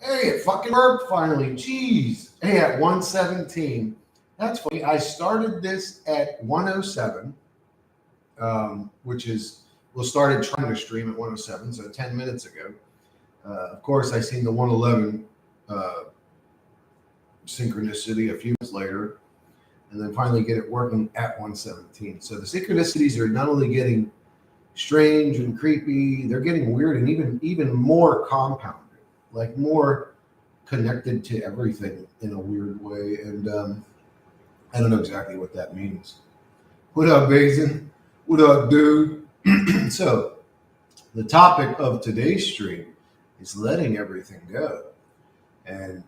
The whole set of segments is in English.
Hey, it fucking worked finally. Jeez. Hey, at 117. That's funny. I started this at 107, which is, we started trying to stream at 107, so 10 minutes ago. Of course, I seen the 111 uh, synchronicity a few minutes later, and then finally get it working at 117. So the synchronicities are not only getting strange and creepy, they're getting weird and even more compounded, like more connected to everything in a weird way. And I don't know exactly what that means. What up, Basin? What up, dude? So the topic of today's stream is letting everything go. And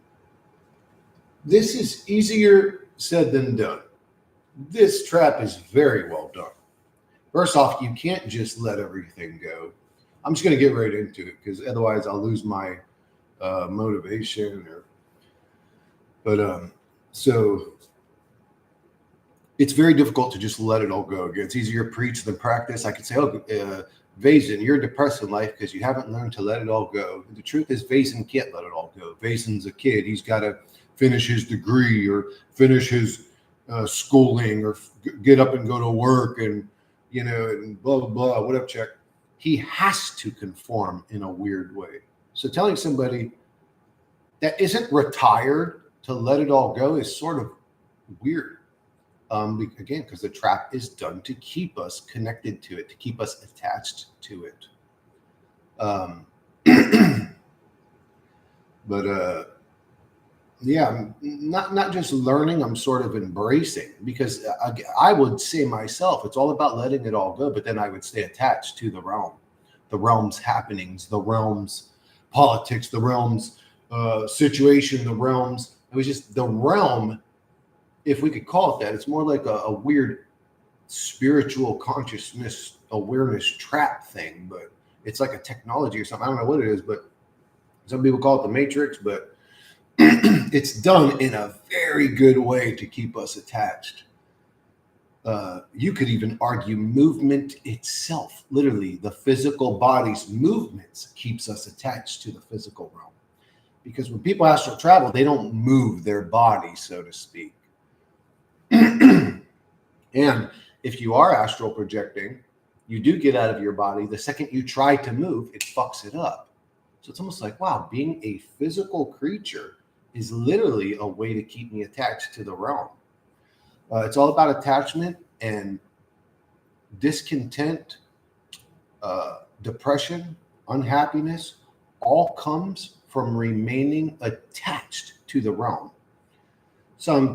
this is easier said than done. This trap is very well done. First off, you can't just let everything go. I'm just going to get right into it because otherwise I'll lose my motivation. So it's very difficult to just let it all go. Again, it's easier to preach than practice. I could say, Vazen, you're depressed in life because you haven't learned to let it all go. The truth is, Vazen can't let it all go. Vazen's a kid. He's got to finish his degree or finish his schooling or get up and go to work and, and blah, blah, blah, whatever, check. He has to conform in a weird way. So telling somebody that isn't retired to let it all go is sort of weird. Again, because the trap is done to keep us connected to it, to keep us attached to it. Yeah, not just learning, I'm sort of embracing, because I would say myself, it's all about letting it all go, but then I would stay attached to the realm's happenings, the realm's politics, the realm's situation, the realm's, it was just the realm, if we could call it that. It's more like a weird spiritual consciousness awareness trap thing, but it's like a technology or something. I don't know what it is, but some people call it the Matrix, but it's done in a very good way to keep us attached. You could even argue movement itself, literally the physical body's movements, keeps us attached to the physical realm. Because when people astral travel, they don't move their body, so to speak. And if you are astral projecting, you do get out of your body. The second you try to move, it fucks it up. So it's almost like, wow, being a physical creature is literally a way to keep me attached to the realm. It's all about attachment and discontent, depression, unhappiness, all comes from remaining attached to the realm. Some young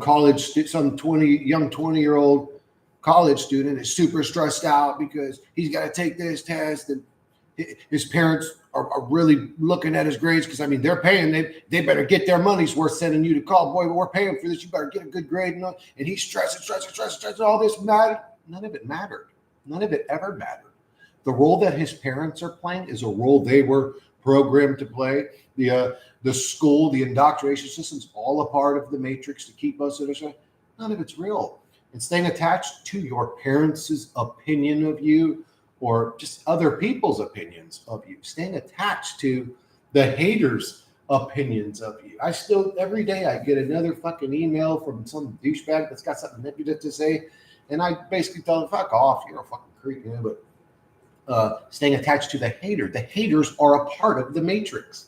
20-year-old college student is super stressed out because he's got to take this test, and his parents are really looking at his grades because, they're paying. They better get their money's worth sending you to college. Boy, we're paying for this. You better get a good grade. And he's stressing. All this mattered. None of it mattered. None of it ever mattered. The role that his parents are playing is a role they were programmed to play. The school, the indoctrination system's all a part of the Matrix to keep us at a. None of it's real. And staying attached to your parents' opinion of you, or just other people's opinions of you, staying attached to the haters' opinions of you. I still, every day I get another fucking email from some douchebag that's got something negative to say, and I basically tell them, fuck off, you're a fucking creep, but staying attached to the hater. The haters are a part of the Matrix.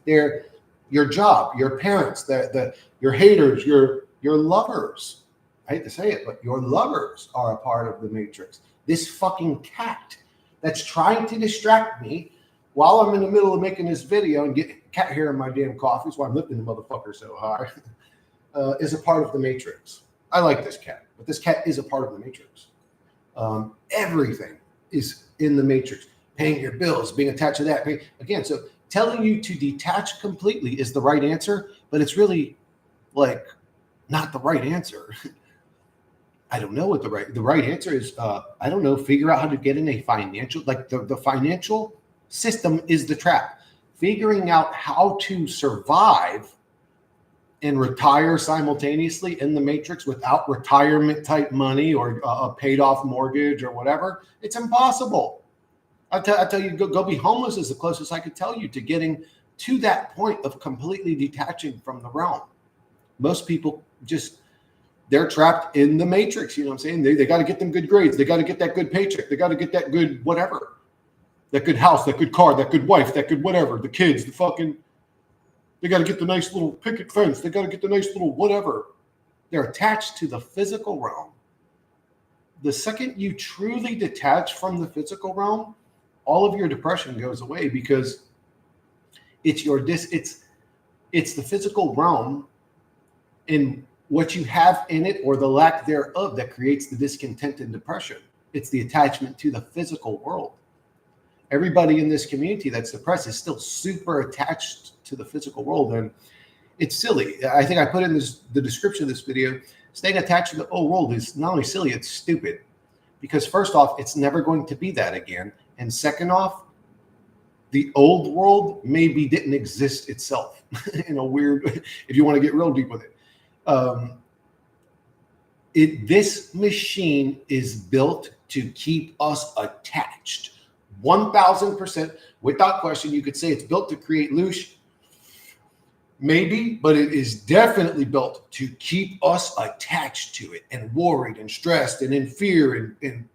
They're your job, your parents, your haters, your lovers. I hate to say it, but your lovers are a part of the Matrix. This fucking cat that's trying to distract me while I'm in the middle of making this video and get cat hair in my damn coffee, so I'm lifting the motherfucker so high, is a part of the Matrix. I like this cat, but this cat is a part of the Matrix. Everything is in the Matrix. Paying your bills, being attached to that. Again, so telling you to detach completely is the right answer, but it's really like not the right answer. I don't know what the right answer is. I don't know. Figure out how to get in a financial, like the financial system is the trap. Figuring out how to survive and retire simultaneously in the Matrix without retirement type money or a paid off mortgage or whatever, it's impossible. I tell you, go be homeless is the closest I could tell you to getting to that point of completely detaching from the realm. Most people just, they're trapped in the matrix. You know what I'm saying? They got to get them good grades. They got to get that good paycheck. They got to get that good whatever, that good house, that good car, that good wife, that good whatever, the kids, they got to get the nice little picket fence. They got to get the nice little whatever. They're attached to the physical realm. The second you truly detach from the physical realm, all of your depression goes away, because it's the physical realm and what you have in it, or the lack thereof, that creates the discontent and depression. It's the attachment to the physical world. Everybody in this community that's depressed is still super attached to the physical world, and it's silly. I think I put in the description of this video, staying attached to the old world is not only silly, it's stupid. Because first off, it's never going to be that again. And second off, the old world maybe didn't exist itself in a weird, if you want to get real deep with it. This machine is built to keep us attached. 1000%, without question. You could say it's built to create loosh, maybe, but it is definitely built to keep us attached to it and worried and stressed and in fear. And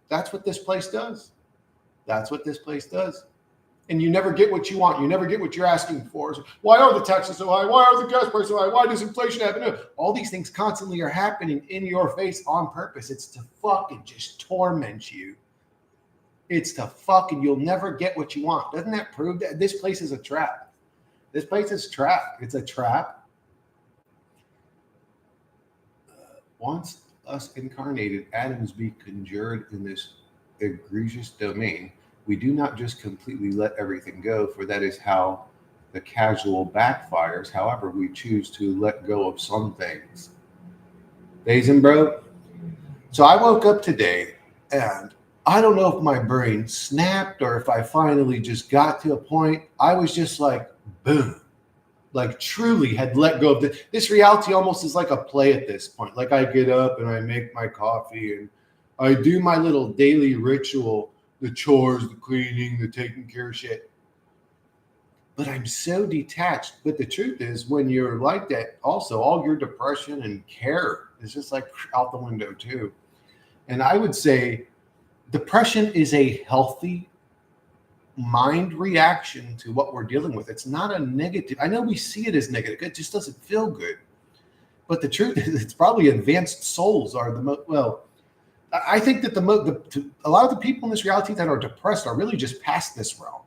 that's what this place does. That's what this place does. And you never get what you want. You never get what you're asking for. So why are the taxes so high? Why are the gas prices so high? Why does inflation happen? All these things constantly are happening in your face on purpose. It's to fucking just torment you. It's to fucking, you'll never get what you want. Doesn't that prove that this place is a trap? This place is trapped. It's a trap. Once us incarnated atoms be conjured in this egregious domain, we do not just completely let everything go, for that is how the casual backfires. However, we choose to let go of some things. Basin, bro. So I woke up today, and I don't know if my brain snapped or if I finally just got to a point. I was just like, boom, like truly had let go of this reality. Almost is like a play at this point. Like I get up and I make my coffee and I do my little daily ritual, the chores, the cleaning, the taking care of shit. But I'm so detached. But the truth is, when you're like that, also all your depression and care is just like out the window too. And I would say depression is a healthy mind reaction to what we're dealing with. It's not a negative. I know we see it as negative. It just doesn't feel good. But the truth is, it's probably advanced souls are the most, well, I think that a lot of the people in this reality that are depressed are really just past this realm.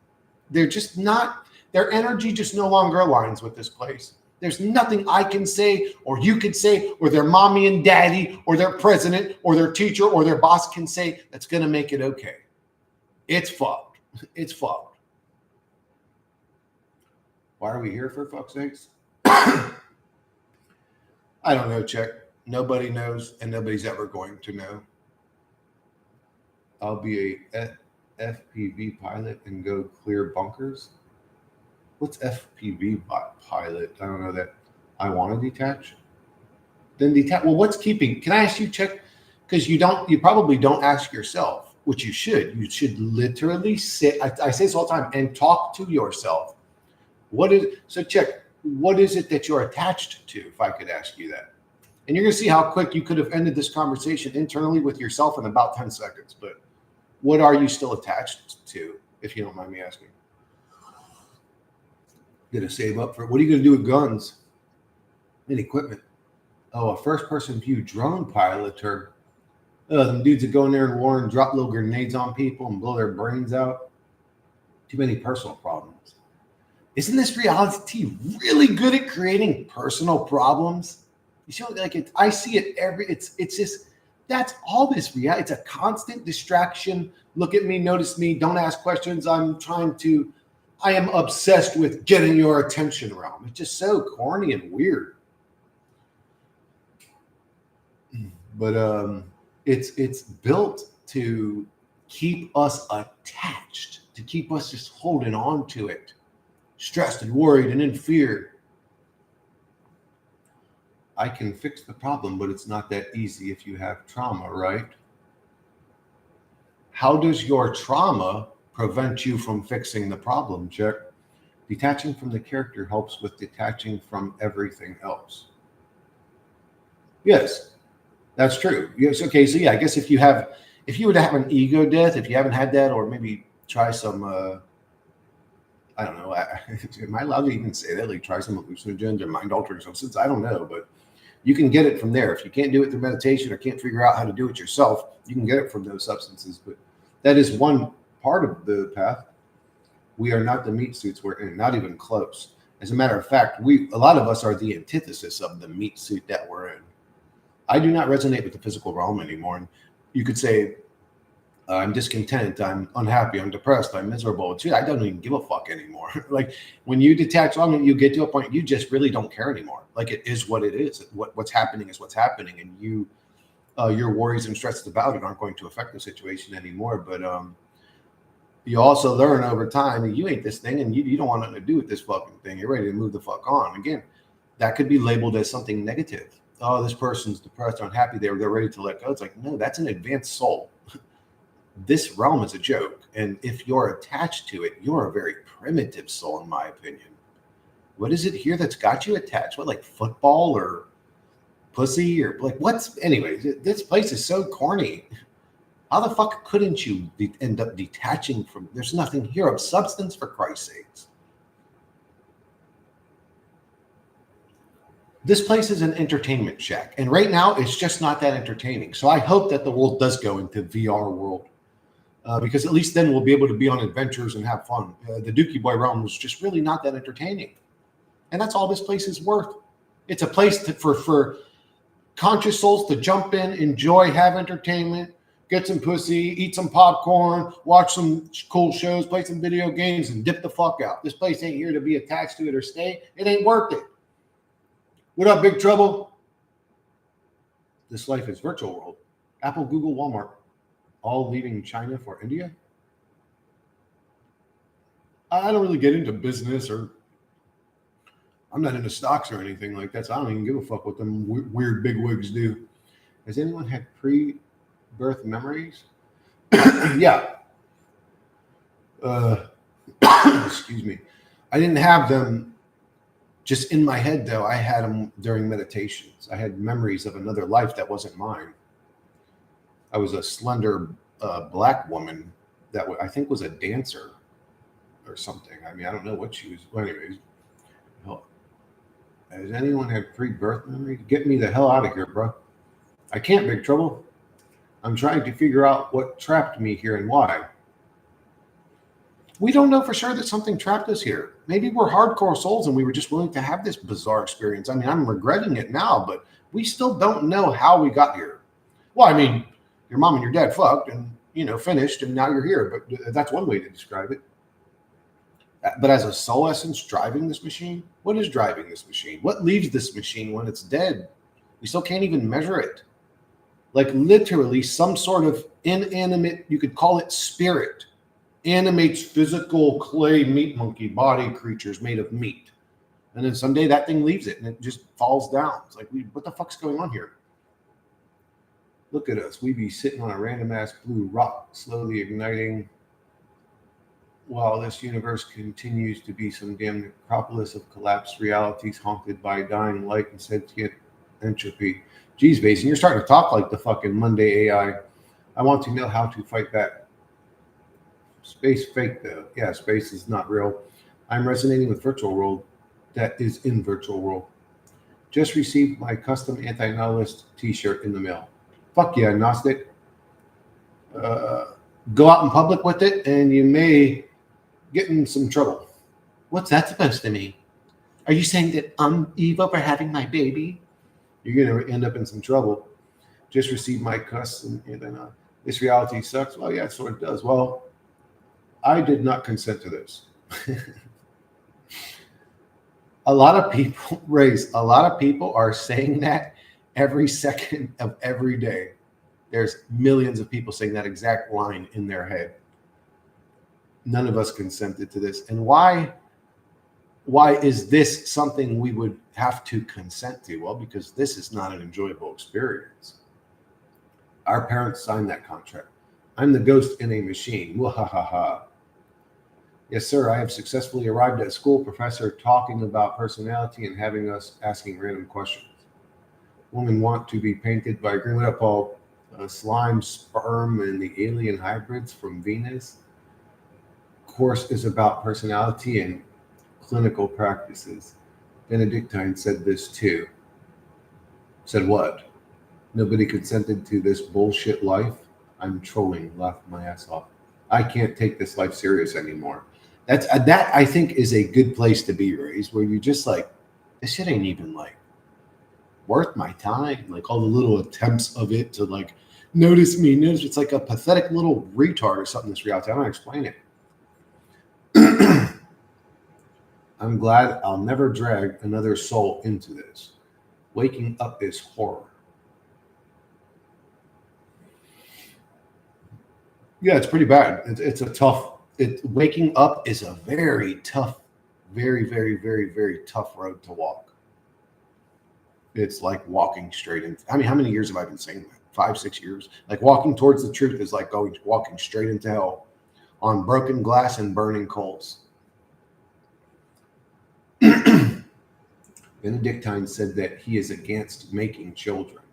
They're just not, their energy just no longer aligns with this place. There's nothing I can say or you could say or their mommy and daddy or their president or their teacher or their boss can say that's going to make it okay. It's fucked. It's fucked. Why are we here, for fuck's sakes? I don't know, Chuck. Nobody knows and nobody's ever going to know. I'll be a FPV pilot and go clear bunkers. What's FPV pilot? I don't know that. I want to detach. Then detach. Well, what's keeping? Can I ask you, Chuck? Because you probably don't ask yourself, which you should. You should literally sit. I say this all the time and talk to yourself. So Chuck, what is it that you're attached to? If I could ask you that, and you're going to see how quick you could have ended this conversation internally with yourself in about 10 seconds. But what are you still attached to, if you don't mind me asking? Going to save up for, what are you going to do with guns and equipment? Oh, a first-person view drone pilot, or them dudes that go in there in war and drop little grenades on people and blow their brains out. Too many personal problems. Isn't this reality really good at creating personal problems? You see, like I see it it's just, that's all this reality. It's a constant distraction. Look at me, notice me, don't ask questions. I am obsessed with getting your attention realm. It's just so corny and weird. But it's built to keep us attached, to keep us just holding on to it, stressed and worried and in fear. I can fix the problem, but it's not that easy if you have trauma, right? How does your trauma prevent you from fixing the problem, Chuck? Detaching from the character helps with detaching from everything else. Yes, that's true. Yes. Okay. So yeah, I guess if you were to have an ego death, if you haven't had that, or maybe try some, I don't know, am I allowed to even say that? Like try some hallucinogens or mind altering substances? I don't know, but you can get it from there. If you can't do it through meditation or can't figure out how to do it yourself, you can get it from those substances. But that is one part of the path. We are not the meat suits we're in, not even close. As a matter of fact, a lot of us are the antithesis of the meat suit that we're in. I do not resonate with the physical realm anymore. And you could say, I'm discontent, I'm unhappy, I'm depressed, I'm miserable. Dude, I don't even give a fuck anymore. Like when you detach on it, you get to a point you just really don't care anymore. Like it is what it is. What's happening is what's happening, and your worries and stresses about it aren't going to affect the situation anymore. But you also learn over time that you ain't this thing, and you don't want nothing to do with this fucking thing. You're ready to move the fuck on. Again, that could be labeled as something negative. Oh, this person's depressed, unhappy. They're ready to let go. It's like, no, that's an advanced soul. This realm is a joke. And if you're attached to it, you're a very primitive soul, in my opinion. What is it here that's got you attached? What, like football or pussy or like what's, anyways, this place is so corny. How the fuck couldn't you end up detaching from, there's nothing here of substance, for Christ's sakes. This place is an entertainment shack. And right now it's just not that entertaining. So I hope that the world does go into VR world. Because at least then we'll be able to be on adventures and have fun. The Dookie Boy realm was just really not that entertaining. And that's all this place is worth. It's a place for conscious souls to jump in, enjoy, have entertainment, get some pussy, eat some popcorn, watch some cool shows, play some video games, and dip the fuck out. This place ain't here to be attached to it or stay. It ain't worth it. What up, Big Trouble? This life is virtual world. Apple, Google, Walmart. All leaving China for India? I don't really get into business, or I'm not into stocks or anything like that, so I don't even give a fuck what them weird bigwigs do. Has anyone had pre-birth memories? Yeah. Excuse me. I didn't have them just in my head, though. I had them during meditations. I had memories of another life that wasn't mine. I was a slender black woman that I think was a dancer or something. I mean, I don't know what she was. Well, anyways, has anyone had pre-birth memory? Get me the hell out of here, bro. I can't, Big Trouble. I'm trying to figure out what trapped me here and why. We don't know for sure that something trapped us here. Maybe we're hardcore souls and we were just willing to have this bizarre experience. I mean, I'm regretting it now, but we still don't know how we got here. Well, I mean, your mom and your dad fucked and, finished, and now you're here. But that's one way to describe it. But as a soul essence driving this machine, what is driving this machine? What leaves this machine when it's dead? We still can't even measure it. Like literally some sort of inanimate, you could call it spirit, animates physical clay meat monkey body creatures made of meat. And then someday that thing leaves it and it just falls down. It's like, what the fuck's going on here? Look at us. We be sitting on a random ass blue rock, slowly igniting while this universe continues to be some damn necropolis of collapsed realities haunted by dying light and sentient entropy. Geez, Basin, you're starting to talk like the fucking Monday AI. I want to know how to fight back. Space fake, though. Yeah, space is not real. I'm resonating with virtual world that is in virtual world. Just received my custom anti-nihilist t-shirt in the mail. Fuck yeah, Gnostic. Go out in public with it and you may get in some trouble. What's that supposed to mean? Are you saying that I'm evil for having my baby? You're going to end up in some trouble. Just received my custom anti-nihilist. This reality sucks. Well, yeah, it sort of does. Well, I did not consent to this. A lot of people are saying that every second of every day. There's millions of people saying that exact line in their head. None of us consented to this. And why is this something we would have to consent to? Well, because this is not an enjoyable experience. Our parents signed that contract. I'm the ghost in a machine. Wahahaha. Yes, sir. I have successfully arrived at school, professor talking about personality and having us asking random questions. Women want to be painted by green. What up, Paul? Slime, sperm, and the alien hybrids from Venus. Course is about personality and clinical practices. Benedictine said this too. Said what? Nobody consented to this bullshit life. I'm trolling, laughed my ass off. I can't take this life serious anymore. That's that I think is a good place to be raised, where you're just like, this shit ain't even like worth my time. Like all the little attempts of it to like notice me, notice it's like a pathetic little retard or something. This reality, I don't explain it. I'm glad I'll never drag another soul into this. Waking up is horror. Yeah, it's pretty bad. It's a tough. Waking up is a very tough, very, very, very, very tough road to walk. It's like walking straight in. I mean, how many years have I been saying that? 5, 6 years. Like walking towards the truth is like walking straight into hell on broken glass and burning coals. Benedictine said that he is against making children.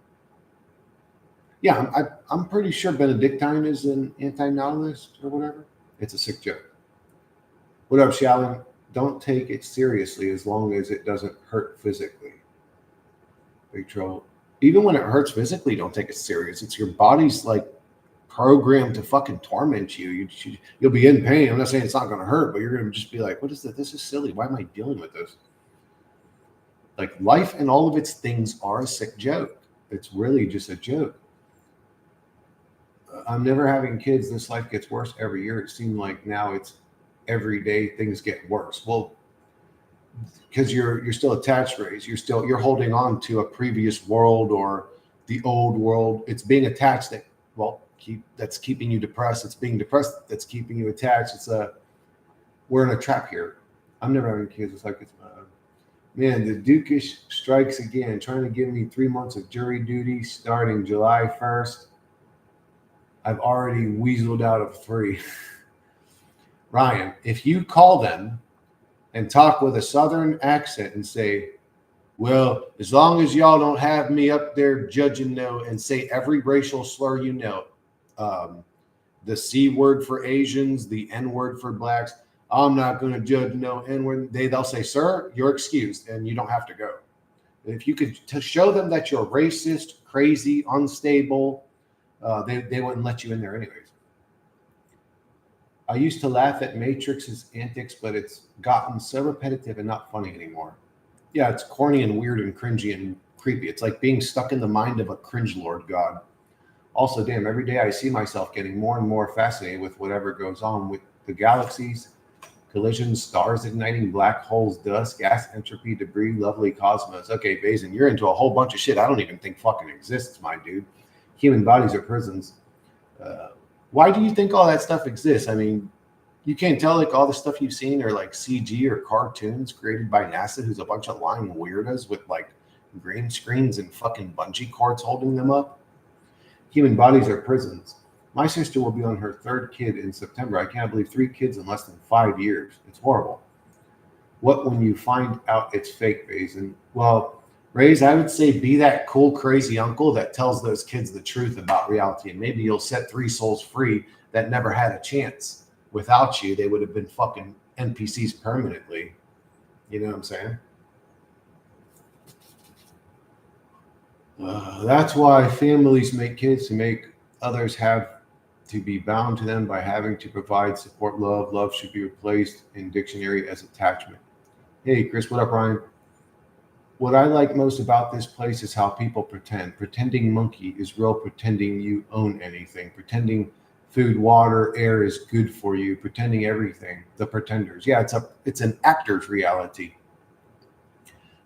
Yeah, I'm pretty sure Benedictine is an anti-nihilist or whatever. It's a sick joke. What up, Shalom? Don't take it seriously as long as it doesn't hurt physically. Big trouble. Even when it hurts physically, don't take it serious. It's your body's like programmed to fucking torment you. You'll be in pain. I'm not saying it's not going to hurt, but you're going to just be like, what is this? This is silly. Why am I dealing with this? Like life and all of its things are a sick joke. It's really just a joke. I'm never having kids. This life gets worse every year. It seemed like now it's every day things get worse. Well, because you're still attached, Rays. You're holding on to a previous world or the old world. It's being attached that that's keeping you depressed. It's being depressed that's keeping you attached. We're in a trap here. I'm never having kids. It's like it's man, the Dukish strikes again, trying to give me 3 months of jury duty starting July 1st. I've already weaseled out of 3. Ryan, if you call them and talk with a southern accent and say, well, as long as y'all don't have me up there judging and say every racial slur you know, the C word for Asians, the N word for blacks, I'm not going to judge no N word. They'll say, sir, you're excused and you don't have to go. If you could show them that you're racist, crazy, unstable, they wouldn't let you in there anyways. I used to laugh at Matrix's antics, but it's gotten so repetitive and not funny anymore. Yeah, it's corny and weird and cringy and creepy. It's like being stuck in the mind of a cringe lord god. Also, damn, every day I see myself getting more and more fascinated with whatever goes on with the galaxies, collisions, stars igniting, black holes, dust, gas entropy, debris, lovely cosmos. Okay, Bazin, you're into a whole bunch of shit I don't even think fucking exists, my dude. Human bodies are prisons. Why do you think all that stuff exists? I mean, you can't tell like all the stuff you've seen are like CG or cartoons created by NASA, who's a bunch of lying weirdos with like green screens and fucking bungee cords holding them up. Human bodies are prisons. My sister will be on her 3rd kid in September. I can't believe 3 kids in less than 5 years. It's horrible. What when you find out it's fake, Bazin? Well, Rays, I would say be that cool, crazy uncle that tells those kids the truth about reality, and maybe you'll set 3 souls free that never had a chance. Without you, they would have been fucking NPCs permanently. You know what I'm saying? That's why families make kids to make others have to be bound to them by having to provide support, love. Love should be replaced in dictionary as attachment. Hey, Chris, what up, Ryan? What I like most about this place is how people pretend. Pretending monkey is real pretending you own anything. Pretending food, water, air is good for you. Pretending everything. The pretenders. Yeah, it's an actor's reality.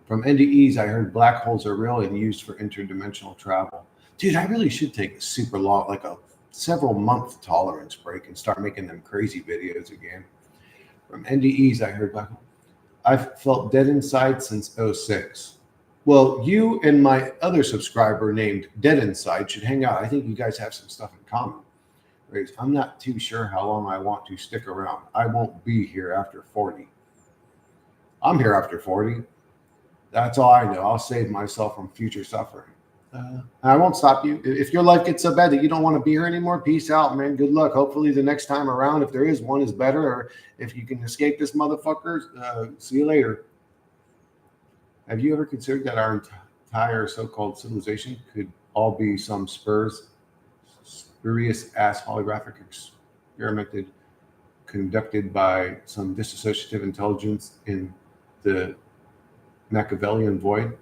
From NDEs, I heard black holes are real and used for interdimensional travel. Dude, I really should take a super long, like a several month tolerance break and start making them crazy videos again. From NDEs, I heard black holes. I've felt dead inside since 2006. Well, you and my other subscriber named Dead Inside should hang out. I think you guys have some stuff in common. Right? I'm not too sure how long I want to stick around. I won't be here after 40. I'm here after 40. That's all I know. I'll save myself from future suffering. I won't stop you. If your life gets so bad that you don't want to be here anymore, peace out, man. Good luck. Hopefully the next time around, if there is one, is better. Or if you can escape this motherfucker, see you later. Have you ever considered that our entire so-called civilization could all be some spurious ass holographic experiment conducted by some dissociative intelligence in the Machiavellian void?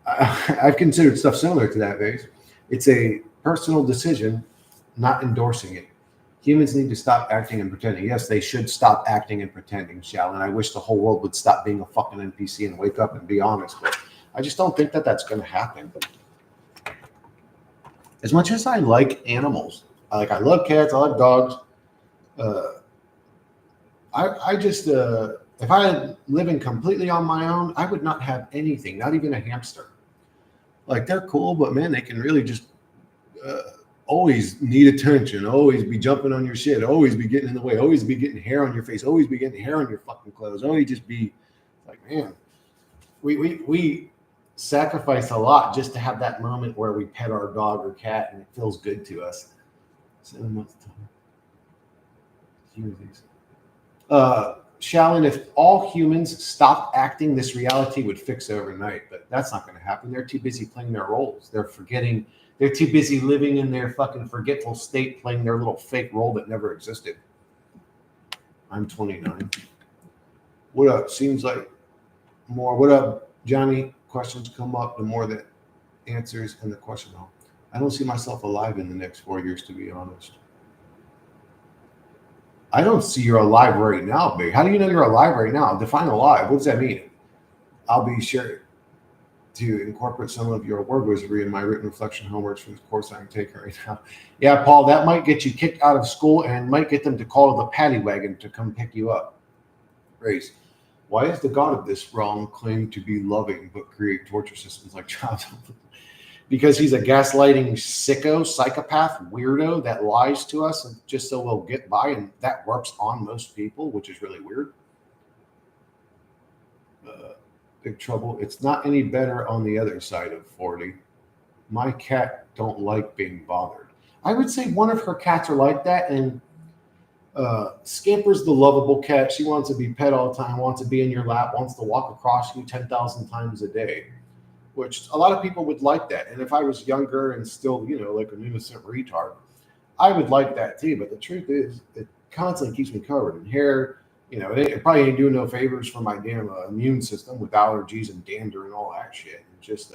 I've considered stuff similar to that, Vase. It's a personal decision, not endorsing it. Humans need to stop acting and pretending. Yes, they should stop acting and pretending, Shal. And I wish the whole world would stop being a fucking NPC and wake up and be honest. But I just don't think that that's going to happen. As much as I like animals, I love cats, I love dogs. I just, if I had living completely on my own, I would not have anything, not even a hamster. Like, they're cool, but man, they can really just always need attention, always be jumping on your shit, always be getting in the way, always be getting hair on your face, always be getting hair on your fucking clothes, always just be like, man, we sacrifice a lot just to have that moment where we pet our dog or cat and it feels good to us. 7 months time. Shallon, if all humans stopped acting, this reality would fix overnight, but that's not going to happen. They're too busy playing their roles. They're too busy living in their fucking forgetful state, playing their little fake role that never existed. I'm 29. What up? Seems like more. What up, Johnny? Questions come up, the more that answers and the question. I don't see myself alive in the next 4 years, to be honest. I don't see you're alive right now, Big. How do you know you're alive right now? Define alive. What does that mean? I'll be sure to incorporate some of your word wizardry in my written reflection homeworks from the course I'm taking right now. Yeah, Paul, that might get you kicked out of school and might get them to call the paddy wagon to come pick you up. Grace, why is the God of this realm claim to be loving but create torture systems like child? Because he's a gaslighting sicko, psychopath, weirdo that lies to us just so we'll get by, and that works on most people, which is really weird. Big trouble. It's not any better on the other side of 40. My cat don't like being bothered. I would say one of her cats are like that, and Scamper's the lovable cat. She wants to be pet all the time, wants to be in your lap, wants to walk across you 10,000 times a day, which a lot of people would like that. And if I was younger and still, like an innocent retard, I would like that too. But the truth is, it constantly keeps me covered in hair. It probably ain't doing no favors for my damn immune system with allergies and dander and all that shit. And just,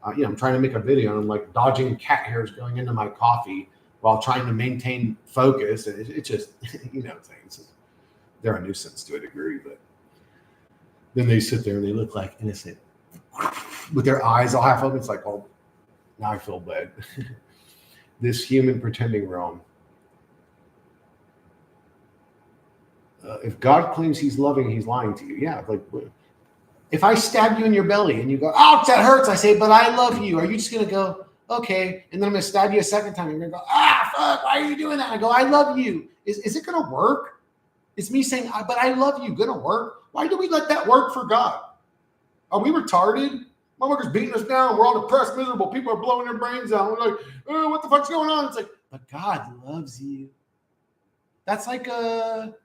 I'm trying to make a video and I'm like dodging cat hairs going into my coffee while trying to maintain focus. And it's just, things. They're a nuisance to a degree, but then they sit there and they look like innocent with their eyes all half open. It's like, oh, now I feel bad. This human pretending realm. If God claims he's loving, he's lying to you. Yeah, like if I stab you in your belly and you go, ouch, that hurts, I say, but I love you. Are you just going to go, okay, and then I'm going to stab you a second time. And you're going to go, fuck, why are you doing that? I go, I love you. Is it going to work? It's me saying, but I love you. Going to work? Why do we let that work for God? Are we retarded? Motherfuckers beating us down. We're all depressed, miserable. People are blowing their brains out. We're like, oh, what the fuck's going on? It's like, but God loves you. That's like a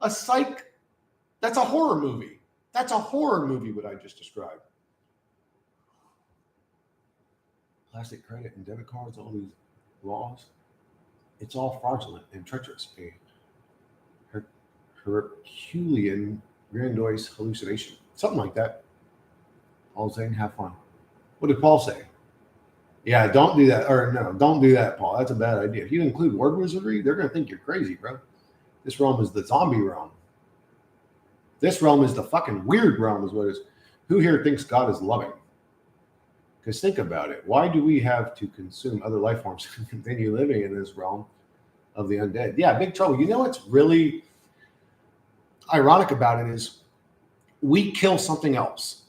psych. That's a horror movie. That's a horror movie, what I just described. Plastic credit and debit cards, all these laws, it's all fraudulent and treacherous. A Herculean grandiose hallucination. Something like that. All saying, have fun. What did Paul say? Yeah, don't do that. Or no, don't do that, Paul. That's a bad idea. If you include word wizardry, they're going to think you're crazy, bro. This realm is the zombie realm. This realm is the fucking weird realm, is what it is. Who here thinks God is loving? Because think about it. Why do we have to consume other life forms to continue living in this realm of the undead? Yeah, big trouble. You know what's really ironic about it is we kill something else,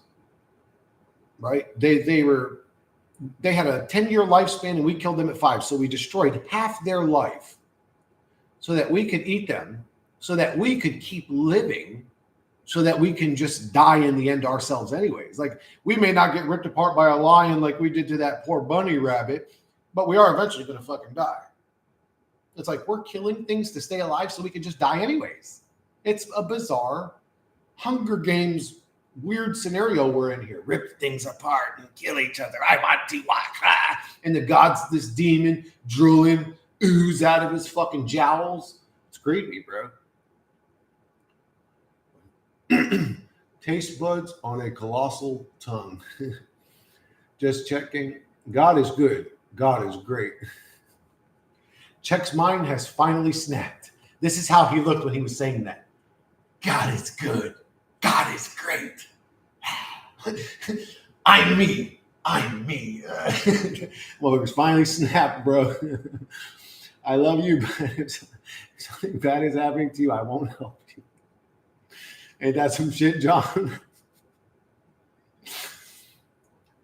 right? They had a 10-year lifespan and we killed them at 5. So we destroyed half their life so that we could eat them, so that we could keep living, so that we can just die in the end ourselves anyways. Like, we may not get ripped apart by a lion like we did to that poor bunny rabbit, but we are eventually going to fucking die. It's like we're killing things to stay alive so we can just die anyways. It's a bizarre Hunger Games weird scenario we're in here. Rip things apart and kill each other. I want to walk. And the god's this demon drooling ooze out of his fucking jowls. It's creepy, bro. Taste buds on a colossal tongue. Just checking. God is good. God is great. Check's mind has finally snapped. This is how he looked when he was saying that. God is good. God is great. I'm me. I'm me. Well, it was finally snapped, bro. I love you, but if something bad is happening to you, I won't help you. Ain't that some shit, John?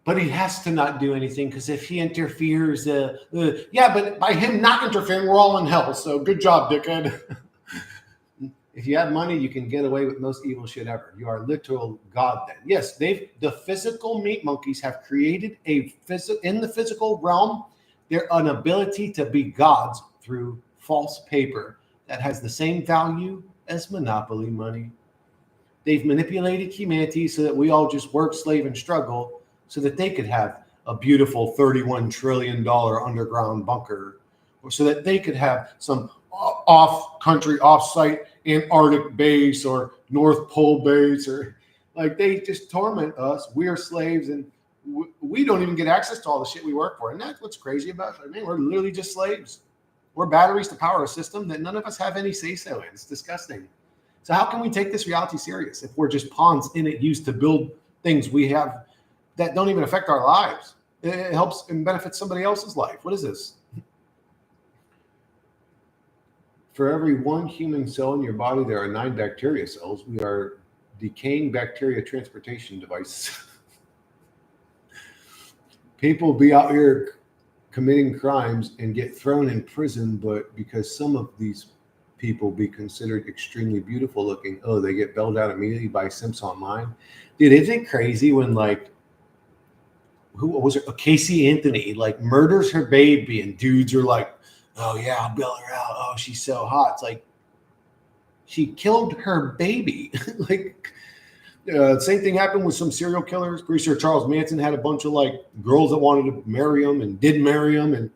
But he has to not do anything, because if he interferes, yeah, but by him not interfering, we're all in hell. So good job, dickhead. If you have money, you can get away with most evil shit ever. You are literal God then. Yes, the physical meat monkeys have created in the physical realm, an ability to be gods through false paper that has the same value as monopoly money. They've manipulated humanity so that we all just work, slave, and struggle so that they could have a beautiful $31 trillion underground bunker, or so that they could have some off-country, off-site Antarctic base or North Pole base, or like they just torment us. We are slaves, and we don't even get access to all the shit we work for. And that's what's crazy about it. I mean, we're literally just slaves. We're batteries to power a system that none of us have any say-so in. It's disgusting. So how can we take this reality serious if we're just pawns in it used to build things we have that don't even affect our lives? It helps and benefits somebody else's life. What is this? For every one human cell in your body, there are 9 bacteria cells. We are decaying bacteria transportation devices. People be out here committing crimes and get thrown in prison, but because some of these people be considered extremely beautiful looking, they get bailed out immediately by simps online. Dude, isn't it crazy when, like, who was it? Casey Anthony, like, murders her baby, and dudes are like, oh yeah, I'll bail her out. Oh, she's so hot. It's like, she killed her baby. Like, same thing happened with some serial killers. Pretty sure Charles Manson had a bunch of like girls that wanted to marry him and did marry him, and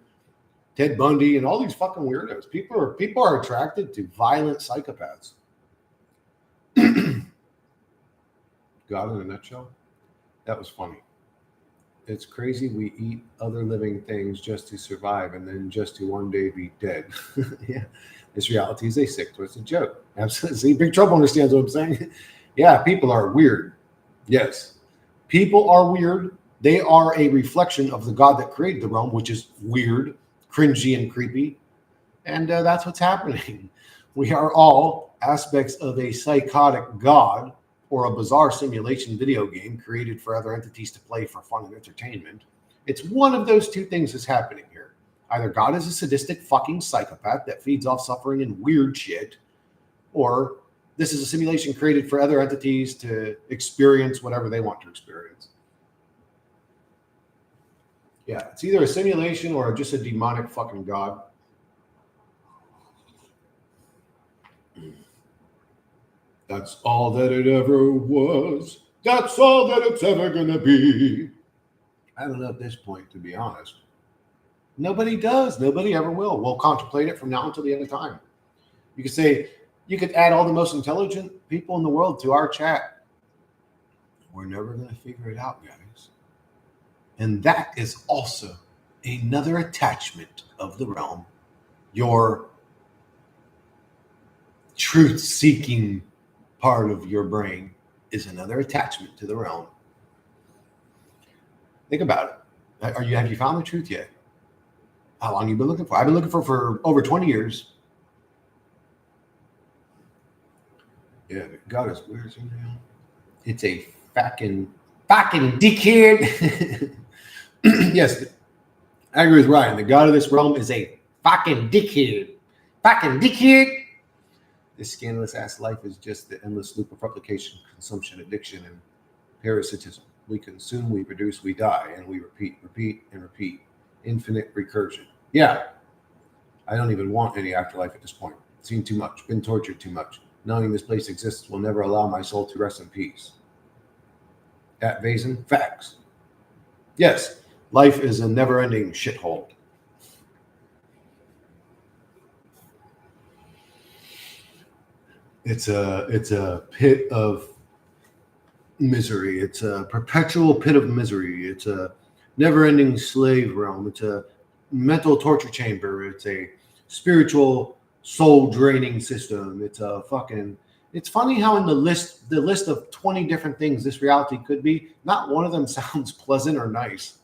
Ted Bundy and all these fucking weirdos. People are attracted to violent psychopaths. God in a nutshell. That was funny. It's crazy we eat other living things just to survive and then just to one day be dead. Yeah. This reality is a sick, twisted joke. Absolutely. See, Big Trouble understands what I'm saying. Yeah, people are weird. Yes. People are weird. They are a reflection of the God that created the realm, which is weird, cringy, and creepy. And that's what's happening. We are all aspects of a psychotic God, or a bizarre simulation video game created for other entities to play for fun and entertainment. It's one of those two things that's happening here. Either God is a sadistic fucking psychopath that feeds off suffering and weird shit, or this is a simulation created for other entities to experience whatever they want to experience. Yeah, it's either a simulation or just a demonic fucking God. That's all that it ever was. That's all that it's ever going to be. I don't know at this point, to be honest. Nobody does. Nobody ever will. We'll contemplate it from now until the end of time. You could say, you could add all the most intelligent people in the world to our chat. We're never going to figure it out, guys. And that is also another attachment of the realm. Your truth-seeking part of your brain is another attachment to the realm. Think about it. Have you found the truth yet? How long have you been looking for? I've been looking for over 20 years. Yeah, God is weird. It's a fucking dickhead. Yes, I agree with Ryan. The God of this realm is a fucking dickhead. fucking dickhead. This scandalous ass life is just the endless loop of replication, consumption, addiction, and parasitism. We consume, we produce, we die, and we repeat, and repeat. Infinite recursion. Yeah, I don't even want any afterlife at this point. Seen too much, been tortured too much. Knowing this place exists will never allow my soul to rest in peace. At Vazen, facts. Yes, life is a never-ending shithole. It's a pit of misery. It's a perpetual pit of misery. It's a never-ending slave realm. It's a mental torture chamber. It's a spiritual soul-draining system. It's a fucking. It's funny how in the list of 20 different things this reality could be, not one of them sounds pleasant or nice.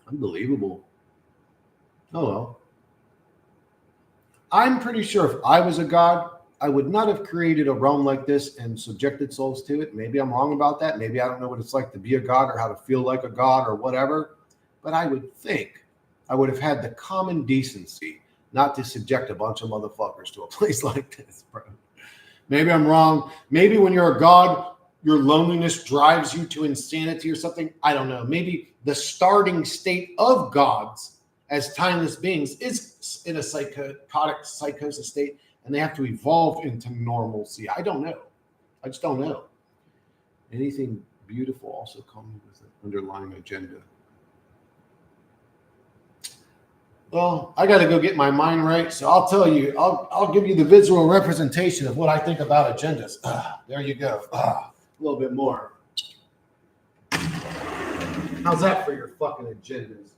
Unbelievable. Oh well. I'm pretty sure if I was a god, I would not have created a realm like this and subjected souls to it. Maybe I'm wrong about that. Maybe I don't know what it's like to be a god or how to feel like a god or whatever. But I would think I would have had the common decency not to subject a bunch of motherfuckers to a place like this, bro. Maybe I'm wrong. Maybe when you're a god, your loneliness drives you to insanity or something. I don't know. Maybe the starting state of gods as timeless beings is in a psychotic psychosis state, and they have to evolve into normalcy. I don't know. I just don't know. Anything beautiful also comes with an underlying agenda. Well, I got to go get my mind right, so I'll tell you. I'll give you the visual representation of what I think about agendas. There you go. A little bit more. How's that for your fucking agendas?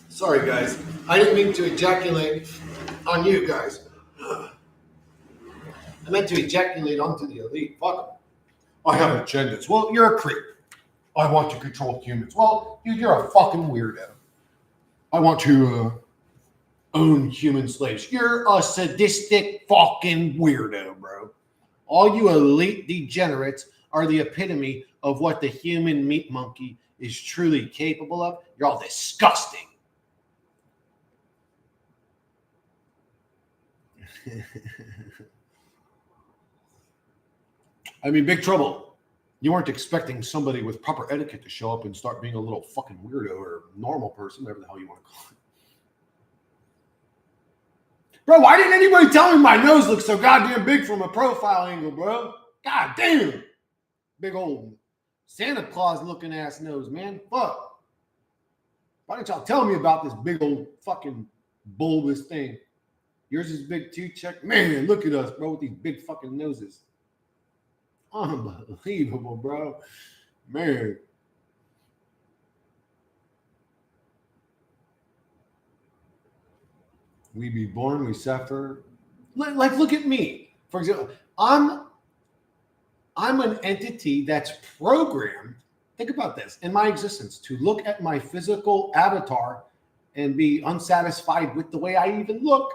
Sorry, guys. I didn't mean to ejaculate on you guys. I meant to ejaculate onto the elite. Fuck them. I have agendas. Well, you're a creep. I want to control humans. Well, dude, you're a fucking weirdo. I want to own human slaves. You're a sadistic fucking weirdo, bro. All you elite degenerates are the epitome of what the human meat monkey is truly capable of. You're all disgusting. I mean, big trouble. You weren't expecting somebody with proper etiquette to show up and start being a little fucking weirdo or normal person, whatever the hell you want to call it. Bro, why didn't anybody tell me my nose looks so goddamn big from a profile angle, bro? God damn. Big old Santa Claus looking ass nose, man. Fuck. Why didn't y'all tell me about this big old fucking bulbous thing? Yours is big too, Check. Man, look at us, bro, with these big fucking noses. Unbelievable, bro. Man. We be born, we suffer. Like, look at me. For example, I'm an entity that's programmed, think about this, in my existence, to look at my physical avatar and be unsatisfied with the way I even look.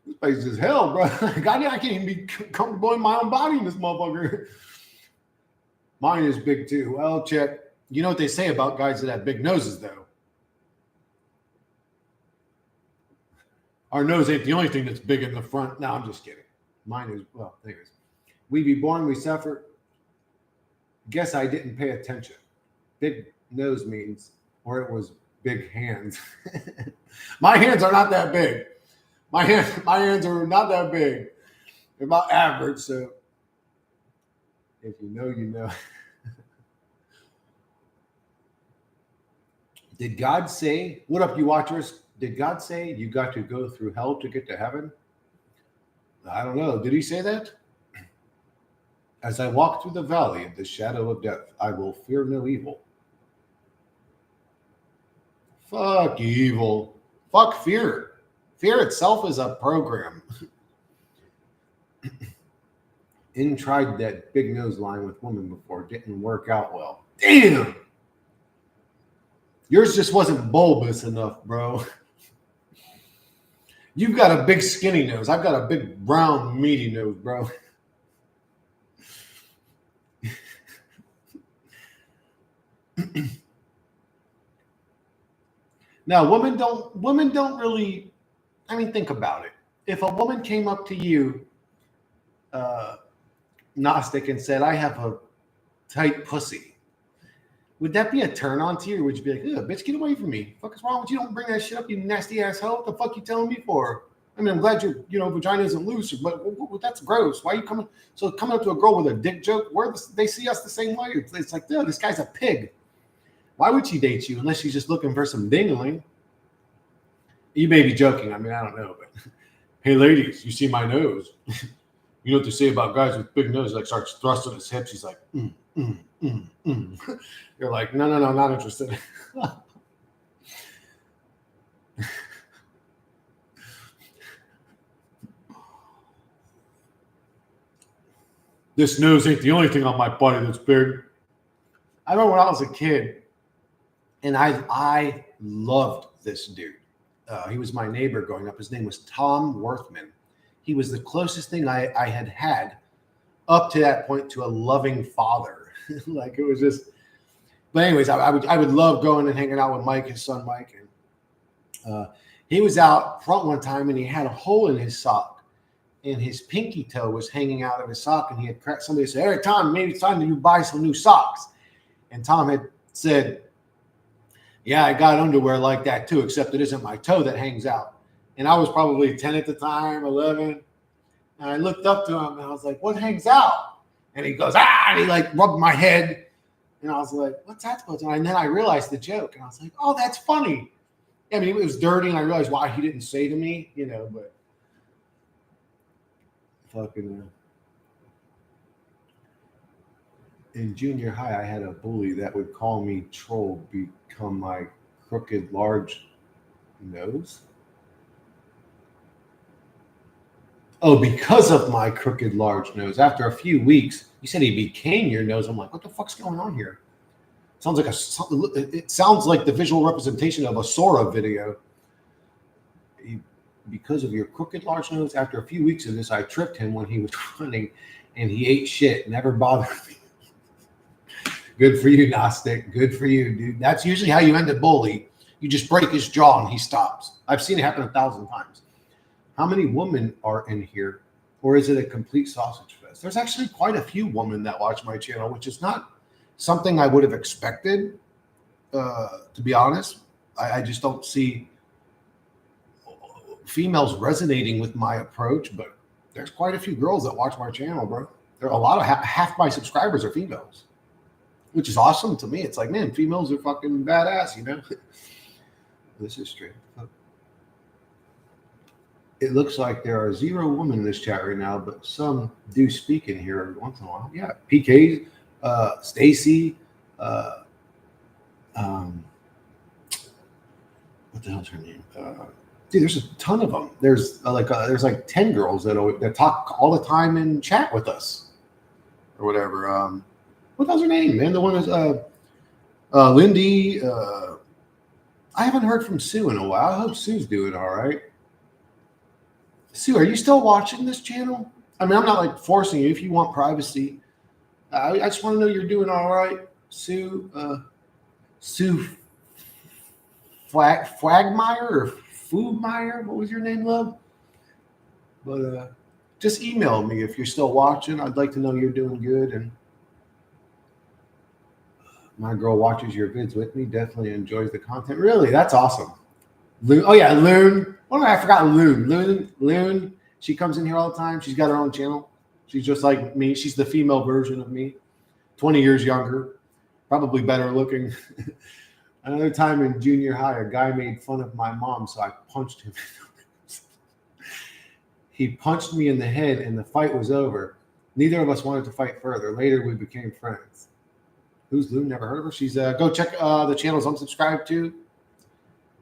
This place is hell, bro. I can't even be comfortable in my own body in this motherfucker. Mine is big too. Well, check. You know what they say about guys that have big noses, though. Our nose ain't the only thing that's big in the front. No, I'm just kidding. Mine is, well, anyways. We be born, we suffer. Guess I didn't pay attention. Big nose means, or it was big hands. My hands are not that big. My hands are not that big. They're about average, so if you know, you know. Did God say, what up, you watchers? Did God say you got to go through hell to get to heaven? I don't know. Did he say that? As I walk through the valley of the shadow of death, I will fear no evil. Fuck evil. Fuck fear. Fear itself is a program. Tried that big nose line with women before. Didn't work out well. Damn. Yours just wasn't bulbous enough, bro. You've got a big skinny nose. I've got a big round meaty nose, bro. Now, women don't really. I mean, think about it. If a woman came up to you, Gnostic, and said, "I have a tight pussy," would that be a turn on to you, or would you be like, "Ugh, bitch, get away from me? What the fuck is wrong with you? Don't bring that shit up, you nasty asshole. What the fuck you telling me for?" I mean, I'm glad your vagina isn't loose, but that's gross. Why are you coming? So coming up to a girl with a dick joke, they see us the same way. It's like, dude, this guy's a pig. Why would she date you unless she's just looking for some dingling? You may be joking. I mean, I don't know, but hey, ladies, you see my nose? You know what they say about guys with big noses? Like starts thrusting his hips. He's like, You're like, no, not interested. This nose ain't the only thing on my body that's big. I remember when I was a kid, and I loved this dude. He was my neighbor growing up. His name was Tom Worthman. He was the closest thing I had up to that point to a loving father. Like it was just. But anyways, I would love going and hanging out with Mike, his son Mike, and he was out front one time and he had a hole in his sock. And his pinky toe was hanging out of his sock, and he had cracked. Somebody said, "Hey, Tom, maybe it's time to buy some new socks." And Tom had said, "Yeah, I got underwear like that too, except it isn't my toe that hangs out." And I was probably 10 at the time, 11. And I looked up to him and I was like, "What hangs out?" And he goes, "Ah," and he like rubbed my head. And I was like, "What's that supposed to?" And then I realized the joke, and I was like, "Oh, that's funny." I mean, it was dirty, and I realized why he didn't say to me, but. Fucking in junior high, I had a bully that would call me troll become my crooked large nose. Oh, because of my crooked large nose. After a few weeks, he said he became your nose. I'm like, what the fuck's going on here? It sounds like the visual representation of a Sora video. Because of your crooked large nose, after a few weeks of this, I tripped him when he was running, and he ate shit. Never bothered me. Good for you, Gnostic. Good for you, dude. That's usually how you end a bully. You just break his jaw and he stops. I've seen it happen 1,000 times. How many women are in here, or is it a complete sausage fest? There's actually quite a few women that watch my channel, which is not something I would have expected, to be honest. I just don't see females resonating with my approach, but there's quite a few girls that watch my channel, bro. There are a lot of half my subscribers are females, which is awesome to me. It's like, man, females are fucking badass, This is true. It looks like there are 0 women in this chat right now, but some do speak in here every once in a while. Yeah, PK, Stacy, what the hell's her name? Dude, there's a ton of them. There's like 10 girls that talk all the time and chat with us, or whatever. What was her name, man? The one is Lindy. I haven't heard from Sue in a while. I hope Sue's doing all right. Sue, are you still watching this channel? I mean, I'm not like forcing you. If you want privacy, I just want to know you're doing all right, Sue. Sue Flagmeyer or Foodmeyer, what was your name, love? But just email me if you're still watching. I'd like to know you're doing good. And my girl watches your vids with me, definitely enjoys the content. Really, that's awesome. Loon, oh yeah, Loon. Oh, I forgot Loon. Loon. She comes in here all the time. She's got her own channel. She's just like me. She's the female version of me, 20 years younger, probably better looking. Another time in junior high, a guy made fun of my mom, so I punched him. He punched me in the head, and the fight was over. Neither of us wanted to fight further. Later, we became friends. Who's Lou? Never heard of her. She's go check the channels I'm subscribed to.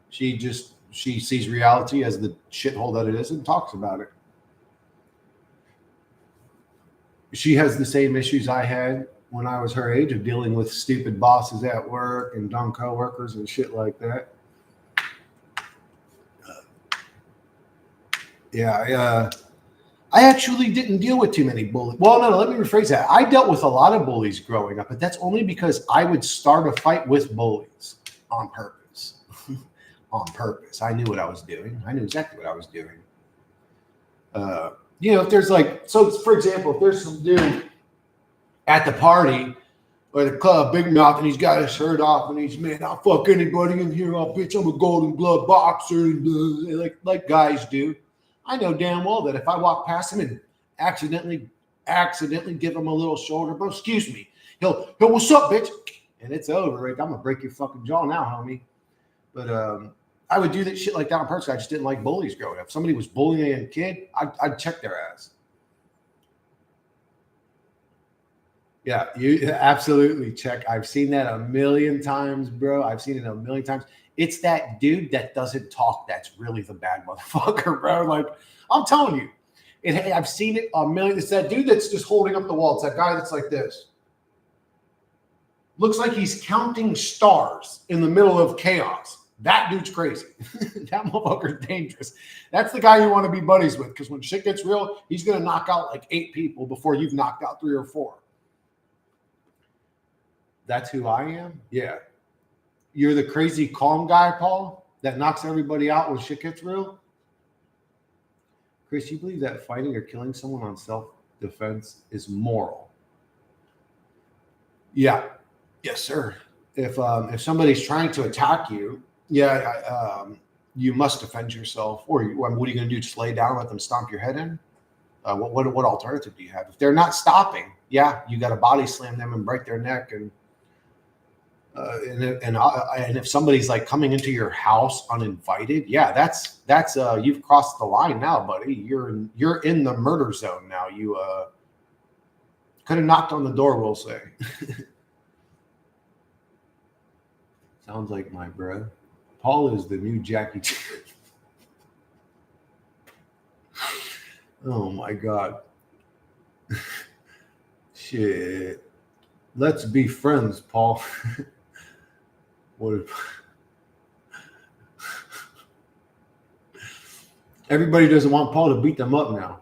She sees reality as the shithole that it is and talks about it. She has the same issues I had when I was her age of dealing with stupid bosses at work and dumb coworkers and shit like that. Yeah, I actually didn't deal with too many bullies. Well, no, let me rephrase that. I dealt with a lot of bullies growing up, but that's only because I would start a fight with bullies on purpose. On purpose. I knew what I was doing. I knew exactly what I was doing. If there's so for example, if there's some dude at the party or the club, big mouth, and he's got his shirt off, and he's, man, I'll fuck anybody in here. Oh, bitch, I'm a Golden Glove boxer, and like guys do. I know damn well that if I walk past him and accidentally give him a little shoulder bump, excuse me, he'll what's up, bitch? And it's over, right? I'm gonna break your fucking jaw now, homie. But I would do that shit like that on purpose. I just didn't like bullies growing up. If somebody was bullying a kid, I'd check their ass. Yeah, you absolutely check. I've seen that a million times, bro. I've seen it a million times. It's that dude that doesn't talk that's really the bad motherfucker, bro. Like, I'm telling you, I've seen it a million. It's that dude that's just holding up the wall. It's that guy that's like this. Looks like he's counting stars in the middle of chaos. That dude's crazy. That motherfucker's dangerous. That's the guy you want to be buddies with, because when shit gets real, he's going to knock out like 8 people before you've knocked out 3 or 4. That's who I am? Yeah. You're the crazy calm guy, Paul, that knocks everybody out when shit gets real? Chris, you believe that fighting or killing someone on self-defense is moral? Yeah. Yes, sir. If somebody's trying to attack you, you must defend yourself. Or what are you going to do? Just lay down and let them stomp your head in? What alternative do you have? If they're not stopping, you got to body slam them and break their neck. And if somebody's like coming into your house uninvited, that's you've crossed the line now, buddy. You're in the murder zone now. You could have knocked on the door, we'll say. Sounds like my bro. Paul is the new Jackie Chan. Oh my God. Shit. Let's be friends, Paul. What if everybody doesn't want Paul to beat them up now?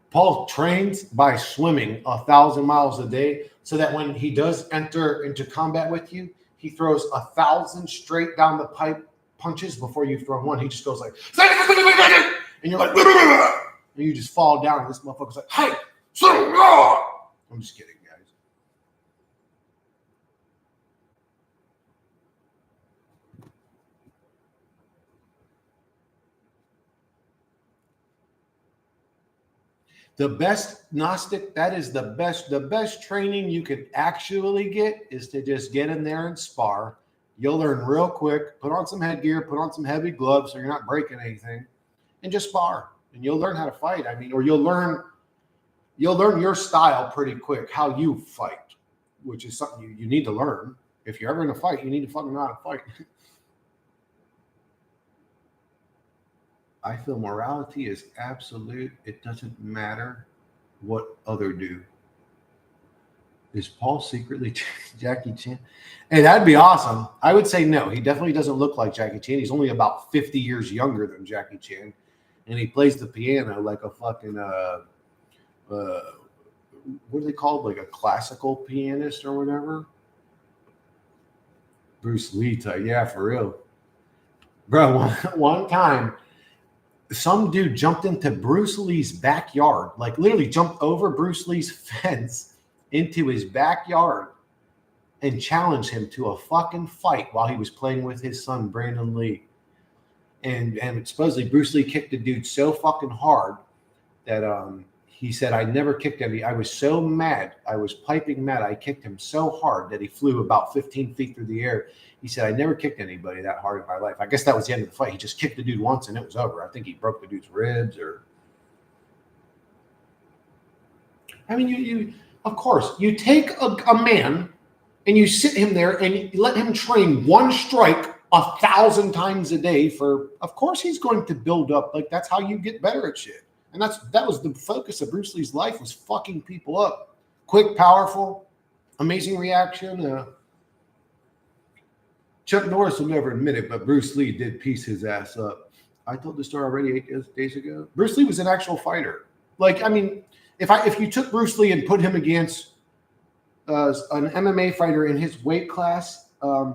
Paul trains by swimming 1,000 miles a day so that when he does enter into combat with you, he throws 1,000 straight down the pipe punches before you throw one. He just goes like, and you're like, and you just fall down. And this motherfucker's like, hey, I'm just kidding, guys. The best Gnostic, that is the best training you could actually get is to just get in there and spar. You'll learn real quick. Put on some headgear, put on some heavy gloves so you're not breaking anything, and just spar. And you'll learn how to fight. Or you'll learn your style pretty quick, how you fight, which is something you need to learn. If you're ever in a fight, you need to fucking know how to fight. I feel morality is absolute. It doesn't matter what other do. Is Paul secretly Jackie Chan? Hey, that'd be awesome. I would say no. He definitely doesn't look like Jackie Chan. He's only about 50 years younger than Jackie Chan. And he plays the piano like a fucking, what are they called? Like a classical pianist or whatever? Bruce Lee type. Yeah, for real. Bro, one time, some dude jumped into Bruce Lee's backyard, like literally jumped over Bruce Lee's fence into his backyard and challenged him to a fucking fight while he was playing with his son, Brandon Lee. And supposedly Bruce Lee kicked the dude so fucking hard that he said, I never kicked him. I was so mad. I was piping mad. I kicked him so hard that he flew about 15 feet through the air. He said, I never kicked anybody that hard in my life. I guess that was the end of the fight. He just kicked the dude once and it was over. I think he broke the dude's ribs or. You of course, you take a man and you sit him there and you let him train one strike 1,000 times a day of course he's going to build up. Like, that's how you get better at shit. And that was the focus of Bruce Lee's life, was fucking people up. Quick, powerful, amazing reaction. Chuck Norris will never admit it, but Bruce Lee did piece his ass up. I told the story already 8 days ago. Bruce Lee was an actual fighter. Like, I mean, if you took Bruce Lee and put him against an MMA fighter in his weight class,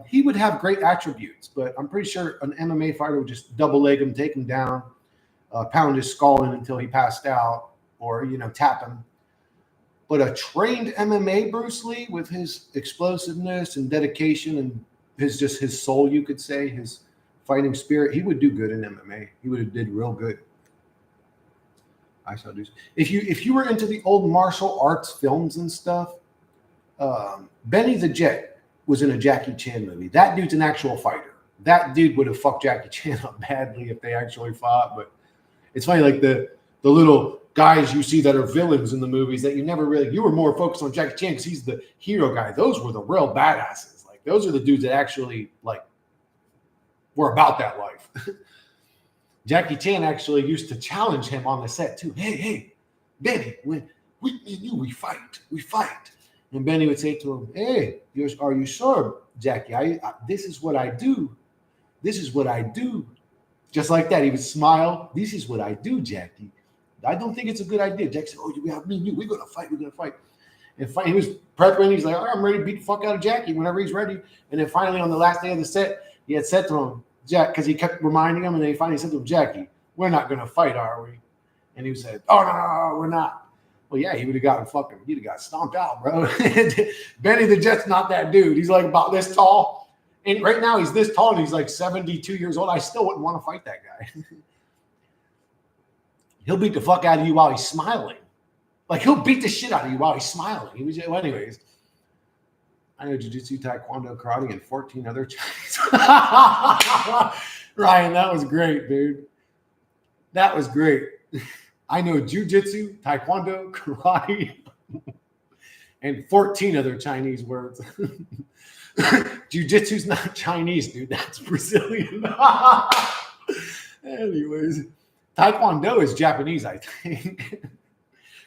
he would have great attributes. But I'm pretty sure an MMA fighter would just double leg him, take him down, pound his skull in until he passed out, or tap him. But a trained MMA Bruce Lee, with his explosiveness and dedication and his soul, you could say, his fighting spirit, he would do good in MMA. He would have did real good. I shall do. If you were into the old martial arts films and stuff, Benny the Jet was in a Jackie Chan movie. That dude's an actual fighter. That dude would have fucked Jackie Chan up badly if they actually fought. But it's funny, like the little guys you see that are villains in the movies that you were more focused on Jackie Chan because he's the hero guy. Those were the real badasses. Like, those are the dudes that actually were about that life. Jackie Chan actually used to challenge him on the set too. Hey, Benny, when we fight. And Benny would say to him, "Hey, are you sure, Jackie? I this is what I do. This is what I do." Just like that, he would smile. "This is what I do, Jackie. I don't think it's a good idea." Jackie said, "Oh, we have me and you. We're gonna fight. And he was prepping. He's like, "All right, I'm ready to beat the fuck out of Jackie whenever he's ready." And then finally, on the last day of the set, he had said to him, Jack, because he kept reminding him, and then he finally said to him, "Jackie, we're not going to fight, are we?" And he said, "Oh, no, we're not." Well, yeah, he'd have got stomped out, bro. Benny the Jet's not that dude. He's like about this tall. And right now he's this tall, and he's like 72 years old. I still wouldn't want to fight that guy. He'll beat the fuck out of you while he's smiling. Like, he'll beat the shit out of you while he's smiling. Anyways. I know jiu-jitsu, taekwondo, karate, and 14 other Chinese. Ryan, that was great, dude. That was great. I know jiu-jitsu, taekwondo, karate, and 14 other Chinese words. Jiu-jitsu's not Chinese, dude. That's Brazilian. Anyways, taekwondo is Japanese, I think.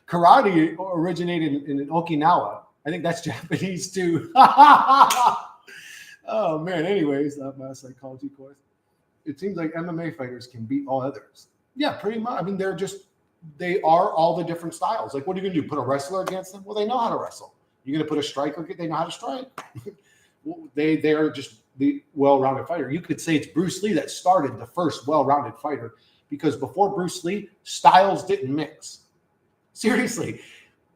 Karate originated in Okinawa. I think that's Japanese too. Oh man. Anyways, my psychology course. It seems like MMA fighters can beat all others. Yeah, pretty much. I mean, they are all the different styles. Like, what are you gonna do? Put a wrestler against them? Well, they know how to wrestle. You're gonna put a striker? They know how to strike. They are just the well-rounded fighter. You could say it's Bruce Lee that started the first well-rounded fighter, because before Bruce Lee, styles didn't mix. Seriously.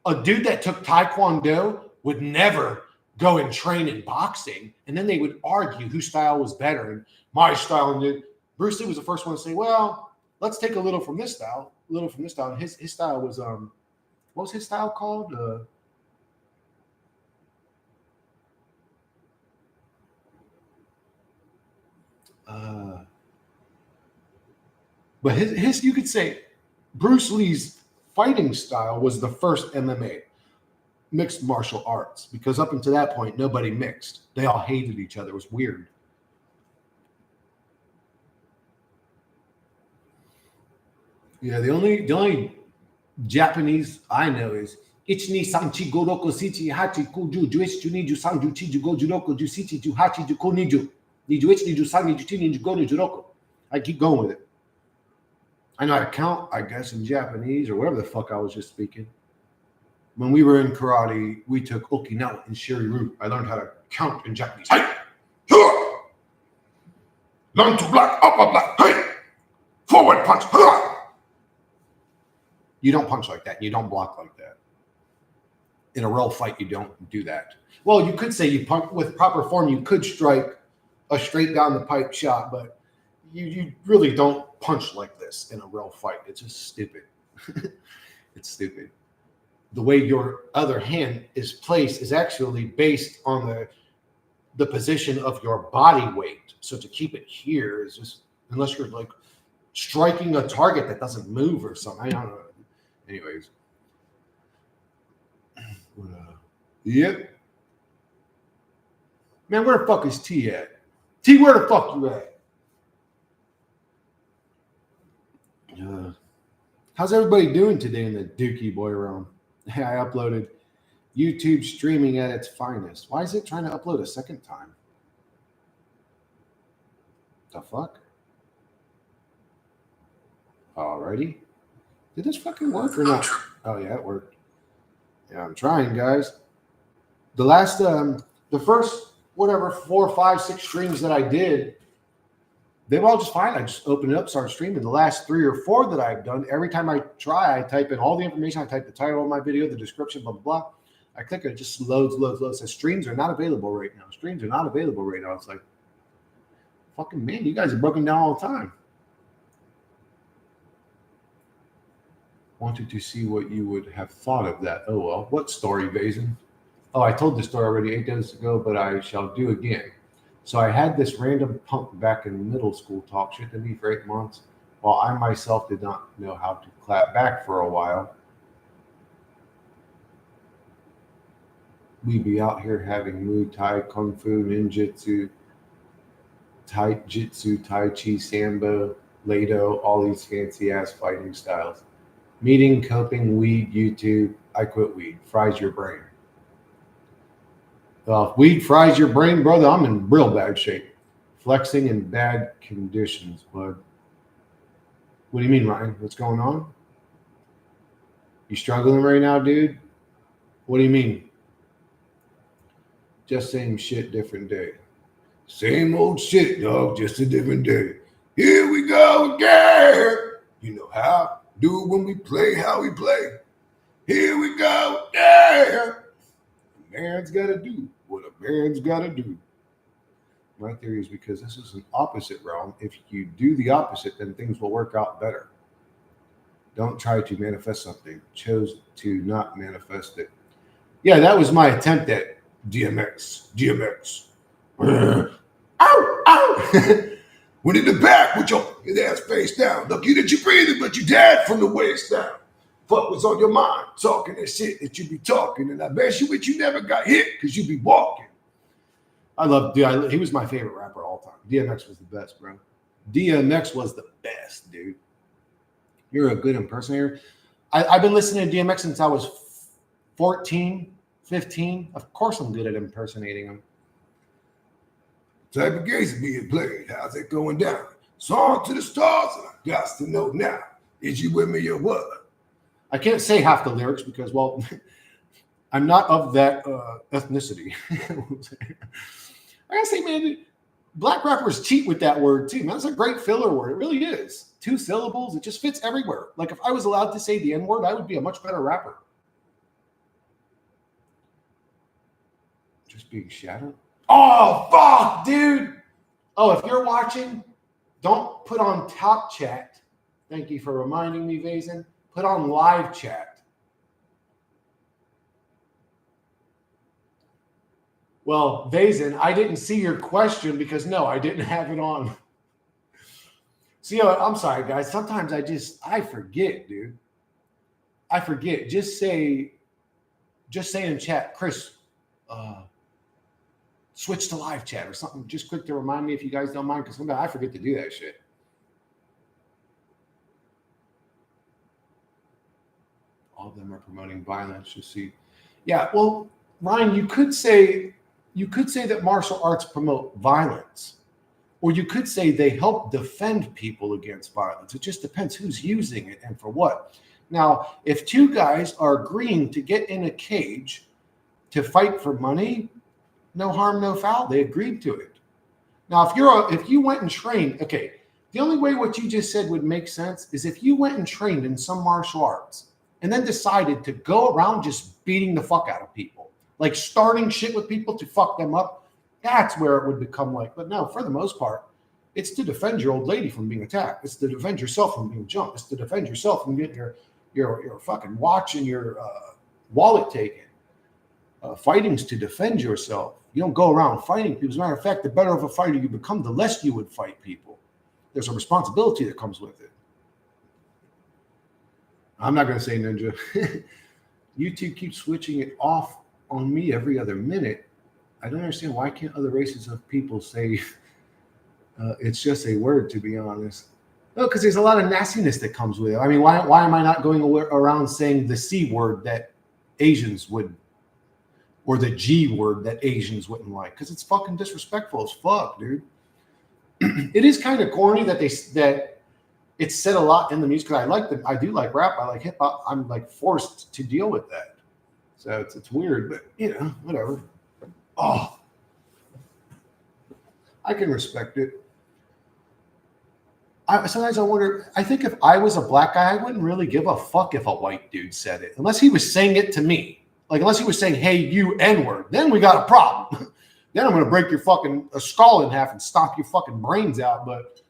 A dude that took taekwondo would never go and train in boxing, and then they would argue whose style was better. And my style, and Bruce Lee was the first one to say, "Well, let's take a little from this style, a little from this style." And his style was what was his style called? But his you could say Bruce Lee's fighting style was the first MMA, mixed martial arts, because up until that point, nobody mixed. They all hated each other. It was weird. Yeah, the only Japanese I know is Ichni Sanchi Goroko Sichi Hachi Kuju Juichu Niju Sanju Chiju Go Juroko Jusichi Juhachi Juko Niju Niju Ichi Niju Sanju Chi Niju Go Juroko. I keep going with it. I know how to count, I guess, in Japanese or whatever the fuck I was just speaking. When we were in karate, we took Okinawa and Shiri-ryu. I learned how to count in Japanese. Hey! Learn to block, upper block, hey! Forward punch, You don't punch like that. You don't block like that. In a real fight, you don't do that. Well, you could say you punch with proper form. You could strike a straight down the pipe shot, but you really don't punch like this in a real fight. It's just stupid. It's stupid. The way your other hand is placed is actually based on the position of your body weight. So to keep it here is just, unless you're like striking a target that doesn't move or something. I don't know. Anyways. Yep. Man, where the fuck is T at? T, where the fuck you at? How's everybody doing today in the Dookie Boy realm? I uploaded YouTube streaming at its finest. Why is it trying to upload a second time? The fuck? Alrighty. Did this fucking work or not? Oh yeah, it worked. Yeah, I'm trying, guys. The last, the first, whatever, 4, 5, 6 streams that I did, they were all just fine. I just opened it up, started streaming. The last 3 or 4 that I've done, every time I try, I type in all the information. I type the title of my video, the description, blah, blah, blah. I click it, just loads. It says streams are not available right now. Streams are not available right now. It's like, fucking man, you guys are broken down all the time. Wanted to see what you would have thought of that. Oh, well, what story, Vazen? Oh, I told this story already 8 days ago, but I shall do again. So I had this random punk back in middle school talk shit to me for 8 months, while I myself did not know how to clap back for a while. We'd be out here having Muay Thai, Kung Fu, Ninjutsu, Tai Jitsu, Tai Chi, Sambo, Lado, all these fancy ass fighting styles. Meeting, coping, weed, YouTube. I quit weed. Fries your brain. If weed fries your brain, brother, I'm in real bad shape. Flexing in bad conditions, bud. What do you mean, Ryan? What's going on? You struggling right now, dude? What do you mean? Just same shit, different day. Same old shit, dog, just a different day. Here we go again. You know how? Do it when we play, how we play. Here we go again. A man's got to do what a man's got to do. My theory is because this is an opposite realm. If you do the opposite, then things will work out better. Don't try to manifest something. Chose to not manifest it. Yeah, that was my attempt at DMX. Ow, ow. Went in the back with your ass face down. Lucky that you breathing, but you died from the waist down. Fuck was on your mind, talking that shit that you be talking, and I bet you you never got hit because you be walking. I love, dude, he was my favorite rapper all time. DMX was the best, bro. DMX was the best, dude. You're a good impersonator. I've been listening to DMX since I was 14, 15. Of course I'm good at impersonating him. Type of games being played. How's it going down? Song to the stars, and I got to know now. Is you with me or what? I can't say half the lyrics because, well, I'm not of that ethnicity. I gotta say, man, black rappers cheat with that word too, man. It's a great filler word. It really is. 2 syllables. It just fits everywhere. Like if I was allowed to say the N-word, I would be a much better rapper. Just being shadowed. Oh, fuck, dude. Oh, if you're watching, don't put on top chat. Thank you for reminding me, Vazen. Put on live chat. Well, Vazen, I didn't see your question because, no, I didn't have it on. See, I'm sorry, guys. Sometimes I forget, dude. I forget. Just say in chat, Chris, switch to live chat or something. Just quick to remind me if you guys don't mind, because sometimes I forget to do that shit. All of them are promoting violence. You see, yeah. Well, Ryan, you could say that martial arts promote violence, or you could say they help defend people against violence. It just depends who's using it and for what. Now, if 2 guys are agreeing to get in a cage to fight for money, no harm, no foul. They agreed to it. Now, if you went and trained, okay, the only way what you just said would make sense is if you went and trained in some martial arts and then decided to go around just beating the fuck out of people, like starting shit with people to fuck them up. That's where it would become like. But no, for the most part, it's to defend your old lady from being attacked. It's to defend yourself from being jumped. It's to defend yourself from getting your fucking watch and your wallet taken. Fighting's to defend yourself. You don't go around fighting people. As a matter of fact, the better of a fighter you become, the less you would fight people. There's a responsibility that comes with it. I'm not going to say ninja. YouTube keeps switching it off on me every other minute. I don't understand why can't other races of people say it's just a word, to be honest. No, because there's a lot of nastiness that comes with it. I mean, why am I not going around saying the C word that Asians would, or the G word that Asians wouldn't like? Because it's fucking disrespectful as fuck, dude. It is kind of corny that it's said a lot in the music. I do like rap. I like hip hop. I'm like forced to deal with that. So it's weird, but whatever. Oh, I can respect it. Sometimes I wonder, I think if I was a black guy, I wouldn't really give a fuck if a white dude said it, unless he was saying it to me. Like, unless he was saying, hey, you N-word, then we got a problem. Then I'm going to break your fucking skull in half and stomp your fucking brains out. But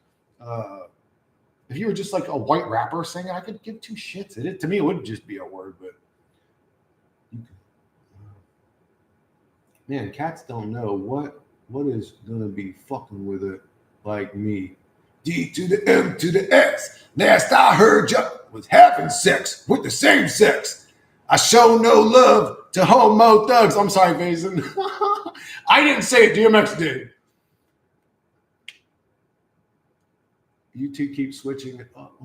if you were just like a white rapper saying it, I could give two shits. To me, it would just be a word, but man, cats don't know what is going to be fucking with it like me. D to the M to the X. Last I heard you was having sex with the same sex. I show no love to homo thugs. I'm sorry, Mason. I didn't say it. DMX did. You two keep switching it up.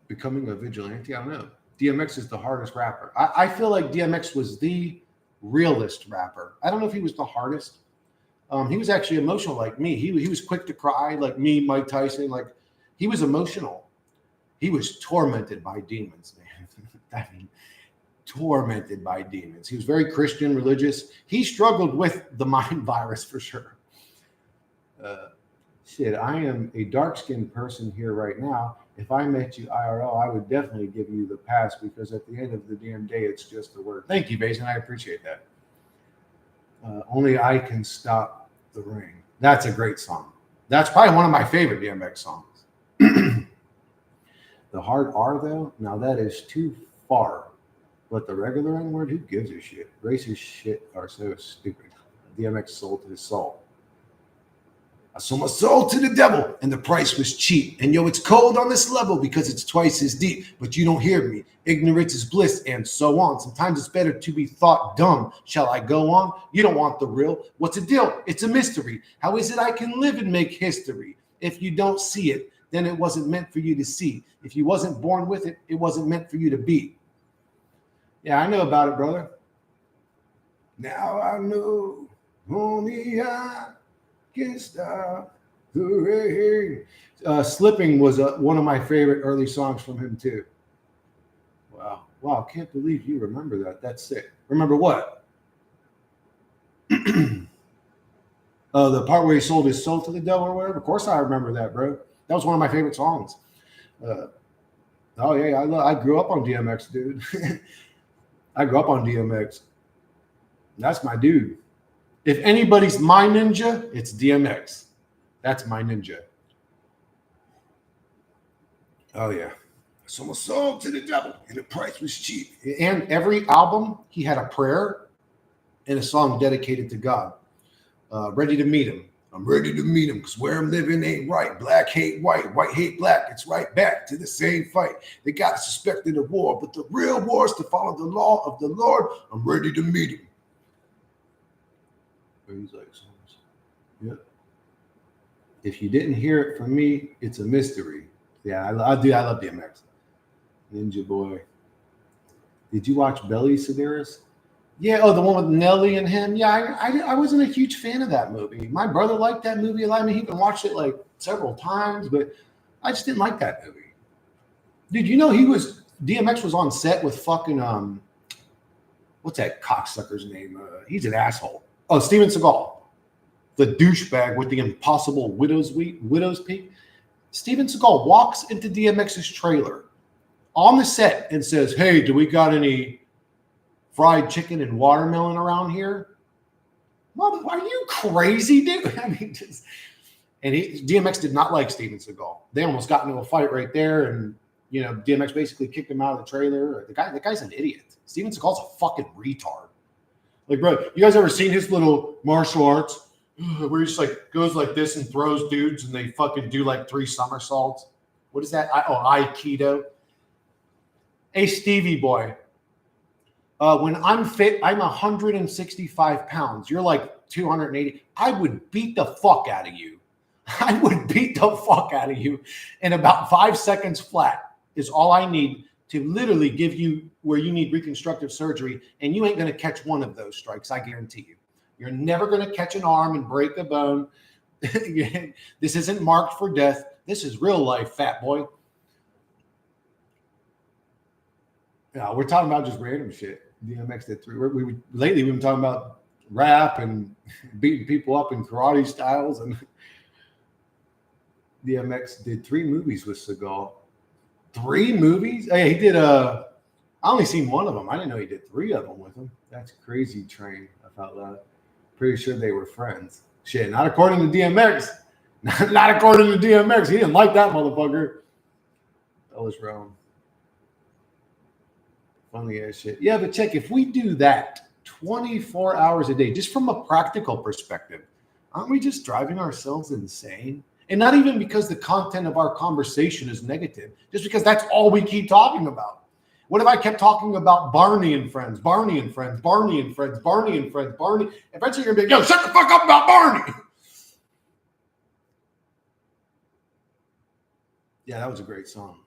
Becoming a vigilante? I don't know. DMX is the hardest rapper. I feel like DMX was the realest rapper. I don't know if he was the hardest. He was actually emotional like me. He was quick to cry like me, Mike Tyson. Like, he was emotional. He was tormented by demons, man. I mean, tormented by demons. He was very Christian, religious. He struggled with the mind virus for sure. Shit, I am a dark-skinned person here right now. If I met you IRL, I would definitely give you the pass, because at the end of the damn day, it's just a word. Thank you, Basin. I appreciate that. Only I Can Stop the Rain. That's a great song. That's probably one of my favorite DMX songs. The hard R, though, now that is too far. But the regular N-word, who gives a shit? Racist shit are so stupid. DMX sold to his soul. I sold my soul to the devil, and the price was cheap. And yo, it's cold on this level because it's twice as deep. But you don't hear me. Ignorance is bliss, and so on. Sometimes it's better to be thought dumb. Shall I go on? You don't want the real. What's the deal? It's a mystery. How is it I can live and make history? If you don't see it, then it wasn't meant for you to see. If you wasn't born with it, it wasn't meant for you to be. Yeah, I know about it, brother. Now I know only I can stop the rain. Slipping was one of my favorite early songs from him too. Wow, can't believe you remember that. That's sick. Remember what? The part where he sold his soul to the devil or whatever. Of course I remember that, bro. That was one of my favorite songs. Oh yeah, I grew up on DMX, dude. I grew up on DMX. That's my dude. If anybody's my ninja, it's DMX. That's my ninja. Oh yeah. So my soul to the devil, and the price was cheap. And every album, he had a prayer and a song dedicated to God. Ready to meet him. I'm ready to meet him because where I'm living ain't right. Black hate white, white hate black. It's right back to the same fight. They got suspected of war, but the real war is to follow the law of the Lord. I'm ready to meet him. He's like, yeah. If you didn't hear it from me, it's a mystery. Yeah, I love DMX. Ninja Boy. Did you watch Belly Sedaris? Yeah, the one with Nelly and him. Yeah, I wasn't a huge fan of that movie. My brother liked that movie a lot. I mean, he even watched it like several times, but I just didn't like that movie. Dude, you know DMX was on set with fucking what's that cocksucker's name? He's an asshole. Oh, Steven Seagal, the douchebag with the impossible widow's peak. Steven Seagal walks into DMX's trailer on the set and says, "Hey, do we got any fried chicken and watermelon around here?" Mother, are you crazy, dude? I mean, DMX did not like Steven Seagal. They almost got into a fight right there, and DMX basically kicked him out of the trailer. The guy's an idiot. Steven Seagal's a fucking retard. Like, bro, you guys ever seen his little martial arts where he just like goes like this and throws dudes and they fucking do like 3 somersaults? What is that? Aikido. Hey, Stevie boy. When I'm fit, I'm 165 pounds. You're like 280. I would beat the fuck out of you. I would beat the fuck out of you in about 5 seconds flat is all I need to literally give you where you need reconstructive surgery, and you ain't going to catch one of those strikes, I guarantee you. You're never going to catch an arm and break a bone. This isn't marked for death. This is real life, fat boy. Yeah, we're talking about just random shit. DMX did 3. Lately we've been talking about rap and beating people up in karate styles, and DMX did 3 movies with Seagal. 3 movies? Hey, he did I only seen one of them. I didn't know he did 3 of them with him. That's crazy train. I thought that. Pretty sure they were friends. Shit, not according to DMX. Not according to DMX. He didn't like that motherfucker. That was wrong. Funny ass shit. Yeah, but check, if we do that 24 hours a day, just from a practical perspective, aren't we just driving ourselves insane? And not even because the content of our conversation is negative, just because that's all we keep talking about. What if I kept talking about Barney and friends, Barney and friends, Barney and friends, Barney and friends, Barney? Eventually you're going to be like, yo, shut the fuck up about Barney. Yeah, that was a great song.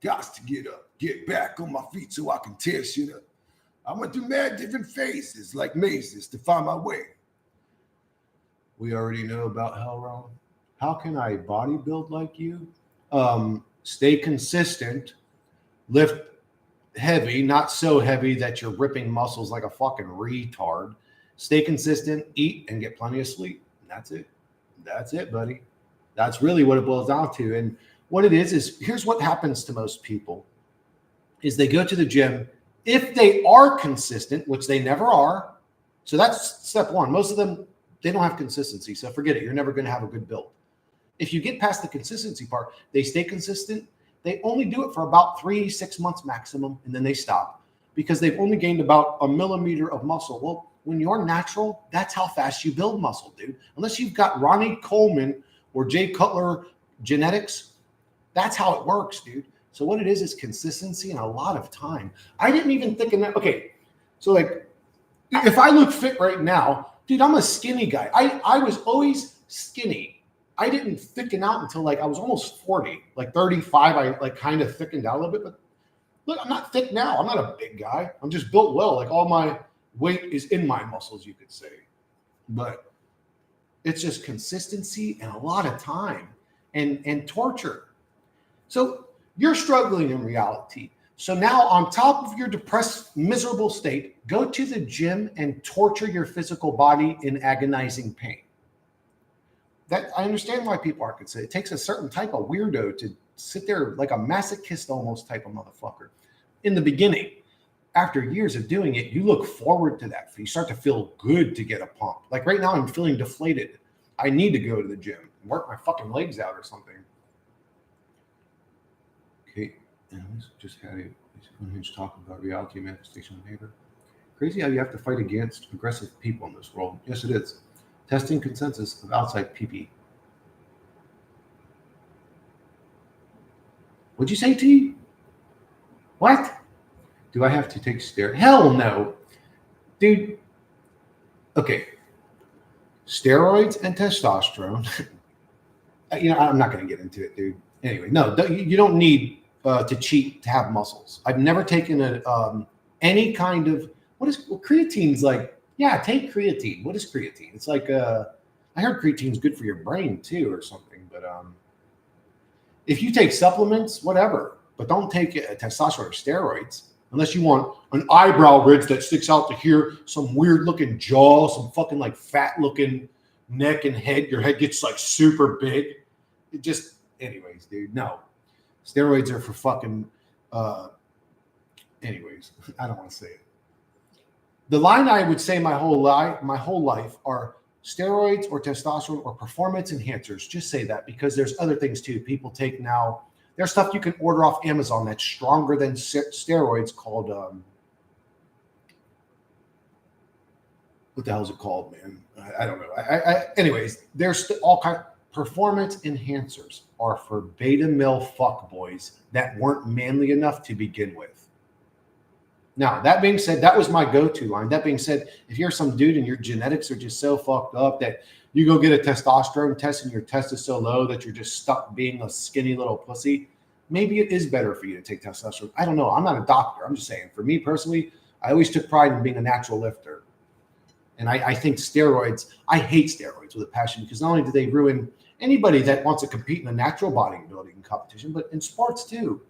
Got to get up, get back on my feet so I can tear shit up. I went through mad different phases like mazes to find my way. We already know about Hell Wrong. How can I bodybuild like you? Stay consistent, lift heavy, not so heavy that you're ripping muscles like a fucking retard. Stay consistent, eat, and get plenty of sleep. That's it. That's it, buddy. That's really what it boils down to. And what it is here's what happens to most people is they go to the gym. If they are consistent, which they never are, so that's step one. Most of them, they don't have consistency. So forget it. You're never going to have a good build. If you get past the consistency part, they stay consistent. They only do it for about 3-6 months maximum, and then they stop because they've only gained about a millimeter of muscle. Well, when you're natural, that's how fast you build muscle, dude. Unless you've got Ronnie Coleman or Jay Cutler genetics, that's how it works, dude. So what it is consistency and a lot of time. I didn't even think of that. Okay, so like if I look fit right now, dude, I'm a skinny guy. I was always skinny. I didn't thicken out until like I was almost 40, like 35. I like kind of thickened out a little bit, but look, I'm not thick now. I'm not a big guy. I'm just built well. Like all my weight is in my muscles, you could say. But it's just consistency and a lot of time and torture. So you're struggling in reality. So now on top of your depressed, miserable state, go to the gym and torture your physical body in agonizing pain. That I understand why people are considered. It takes a certain type of weirdo to sit there like a masochist almost type of motherfucker. In the beginning, after years of doing it, you look forward to that. You start to feel good to get a pump. Like right now, I'm feeling deflated. I need to go to the gym and work my fucking legs out or something. Okay, and let's just had a unhinged talk about reality manifestation behavior. Crazy how you have to fight against aggressive people in this world. Yes, it is. Testing consensus of outside PP. What'd you say, T? What? Do I have to take steroids? Hell no. Dude. Okay. Steroids and testosterone. I'm not going to get into it, dude. Anyway, no, you don't need to cheat to have muscles. I've never taken any kind of, creatine's like, yeah, take creatine. What is creatine? It's like, I heard creatine's good for your brain too or something. But if you take supplements, whatever, but don't take testosterone or steroids unless you want an eyebrow ridge that sticks out to here, some weird looking jaw, some fucking like fat looking neck and head. Your head gets like super big. It just, anyways, dude, no. Steroids are for fucking, anyways, I don't want to say it. The line I would say my whole life are steroids or testosterone or performance enhancers. Just say that because there's other things too. People take now. There's stuff you can order off Amazon that's stronger than steroids called, what the hell is it called, man? I don't know. Anyways, there's all kind of performance enhancers are for beta male fuckboys that weren't manly enough to begin with. Now, that being said, that was my go-to line. That being said, if you're some dude and your genetics are just so fucked up that you go get a testosterone test and your test is so low that you're just stuck being a skinny little pussy, maybe it is better for you to take testosterone. I don't know. I'm not a doctor. I'm just saying, for me personally, I always took pride in being a natural lifter. And I think steroids, I hate steroids with a passion, because not only do they ruin anybody that wants to compete in a natural bodybuilding competition, but in sports too.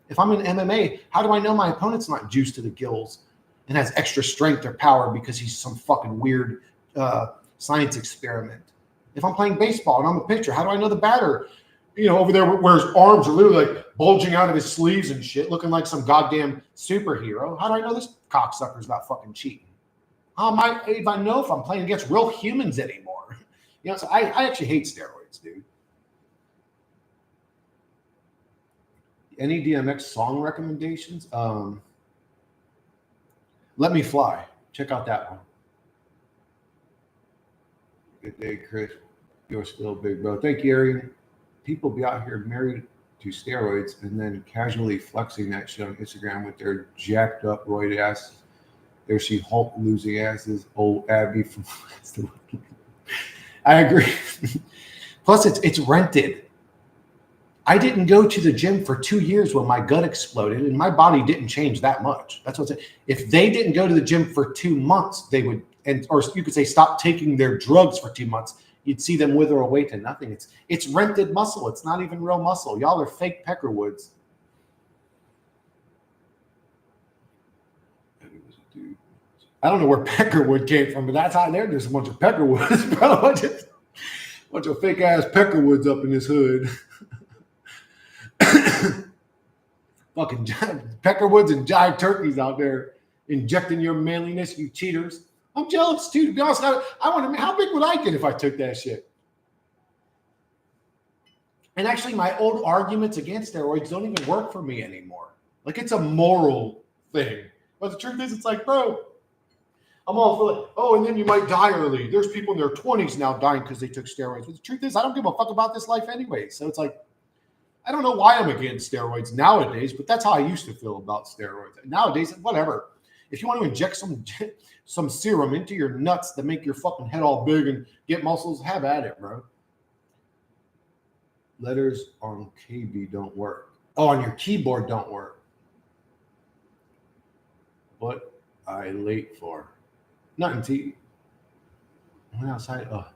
If I'm in MMA, how do I know my opponent's not juiced to the gills and has extra strength or power because he's some fucking weird science experiment? If I'm playing baseball and I'm a pitcher, how do I know the batter, over there where his arms are literally like bulging out of his sleeves and shit, looking like some goddamn superhero? How do I know this cocksucker's not fucking cheating? How am I if I know if I'm playing against real humans anymore? So I actually hate steroids, dude. Any DMX song recommendations? Let Me Fly. Check out that one. Good day, Chris. You're still big, bro. Thank you, Arian. People be out here married to steroids and then casually flexing that shit on Instagram with their jacked up roid ass. There she Hulk losing asses, old Abby from I agree. Plus, it's rented. I didn't go to the gym for 2 years when my gut exploded, and my body didn't change that much. That's what's. If they didn't go to the gym for 2 months, they would, or you could say, stop taking their drugs for 2 months. You'd see them wither away to nothing. It's rented muscle. It's not even real muscle. Y'all are fake Peckerwoods. I don't know where Peckerwood came from, but that's how there's a bunch of Peckerwoods, bro. Bunch of fake ass Peckerwoods up in this hood. Fucking Peckerwoods and jive turkeys out there injecting your manliness, you cheaters. I'm jealous too, to be honest. I want to. How big would I get if I took that shit? And actually, my old arguments against steroids don't even work for me anymore. Like, it's a moral thing. But the truth is, it's like, bro, I'm all for like, oh, and then you might die early. There's people in their 20s now dying because they took steroids. But the truth is, I don't give a fuck about this life anyway. So it's like, I don't know why I'm against steroids nowadays, but that's how I used to feel about steroids. Nowadays, whatever. If you want to inject some serum into your nuts to make your fucking head all big and get muscles, have at it, bro. Letters on KB don't work. Oh, on your keyboard don't work. What I late for? Nothing, T. I went outside. Oh,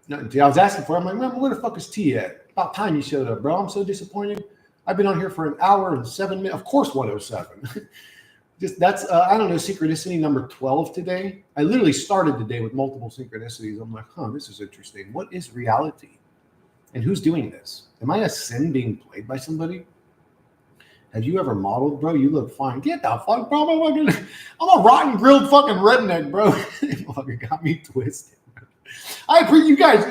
nothing, T. I was asking for it. I'm like, man, where the fuck is T at? About time you showed up, bro. I'm so disappointed. I've been on here for an hour and 7 minutes. Of course, 107. That's I don't know, synchronicity number 12 today. I literally started the day with multiple synchronicities. I'm like, this is interesting. What is reality? And who's doing this? Am I a sin being played by somebody? Have you ever modeled, bro? You look fine. Get the fuck, bro. I'm a rotten grilled fucking redneck, bro. Fucking got me twisted. I appreciate you guys.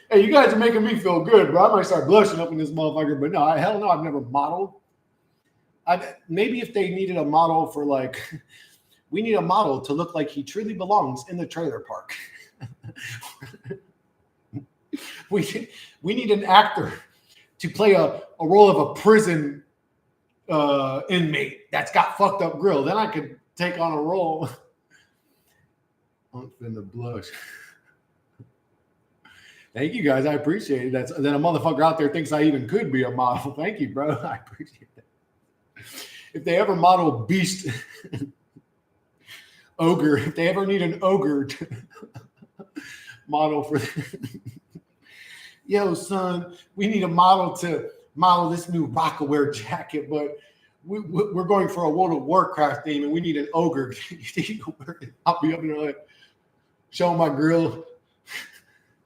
Hey, you guys are making me feel good, bro. I might start blushing up in this motherfucker, but no, hell no, I've never modeled. Maybe if they needed a model for like, we need a model to look like he truly belongs in the trailer park. We need an actor to play a role of a prison inmate that's got fucked up grill. Then I could take on a role. I'm finna blush. Thank you guys. I appreciate it. Then a motherfucker out there thinks I even could be a model. Thank you, bro. I appreciate that. If they ever model beast ogre, if they ever need an ogre to model for yo, son, we need a model to model this new Rockaware jacket, but we're going for a World of Warcraft theme and we need an ogre. I'll be up there like, show my grill.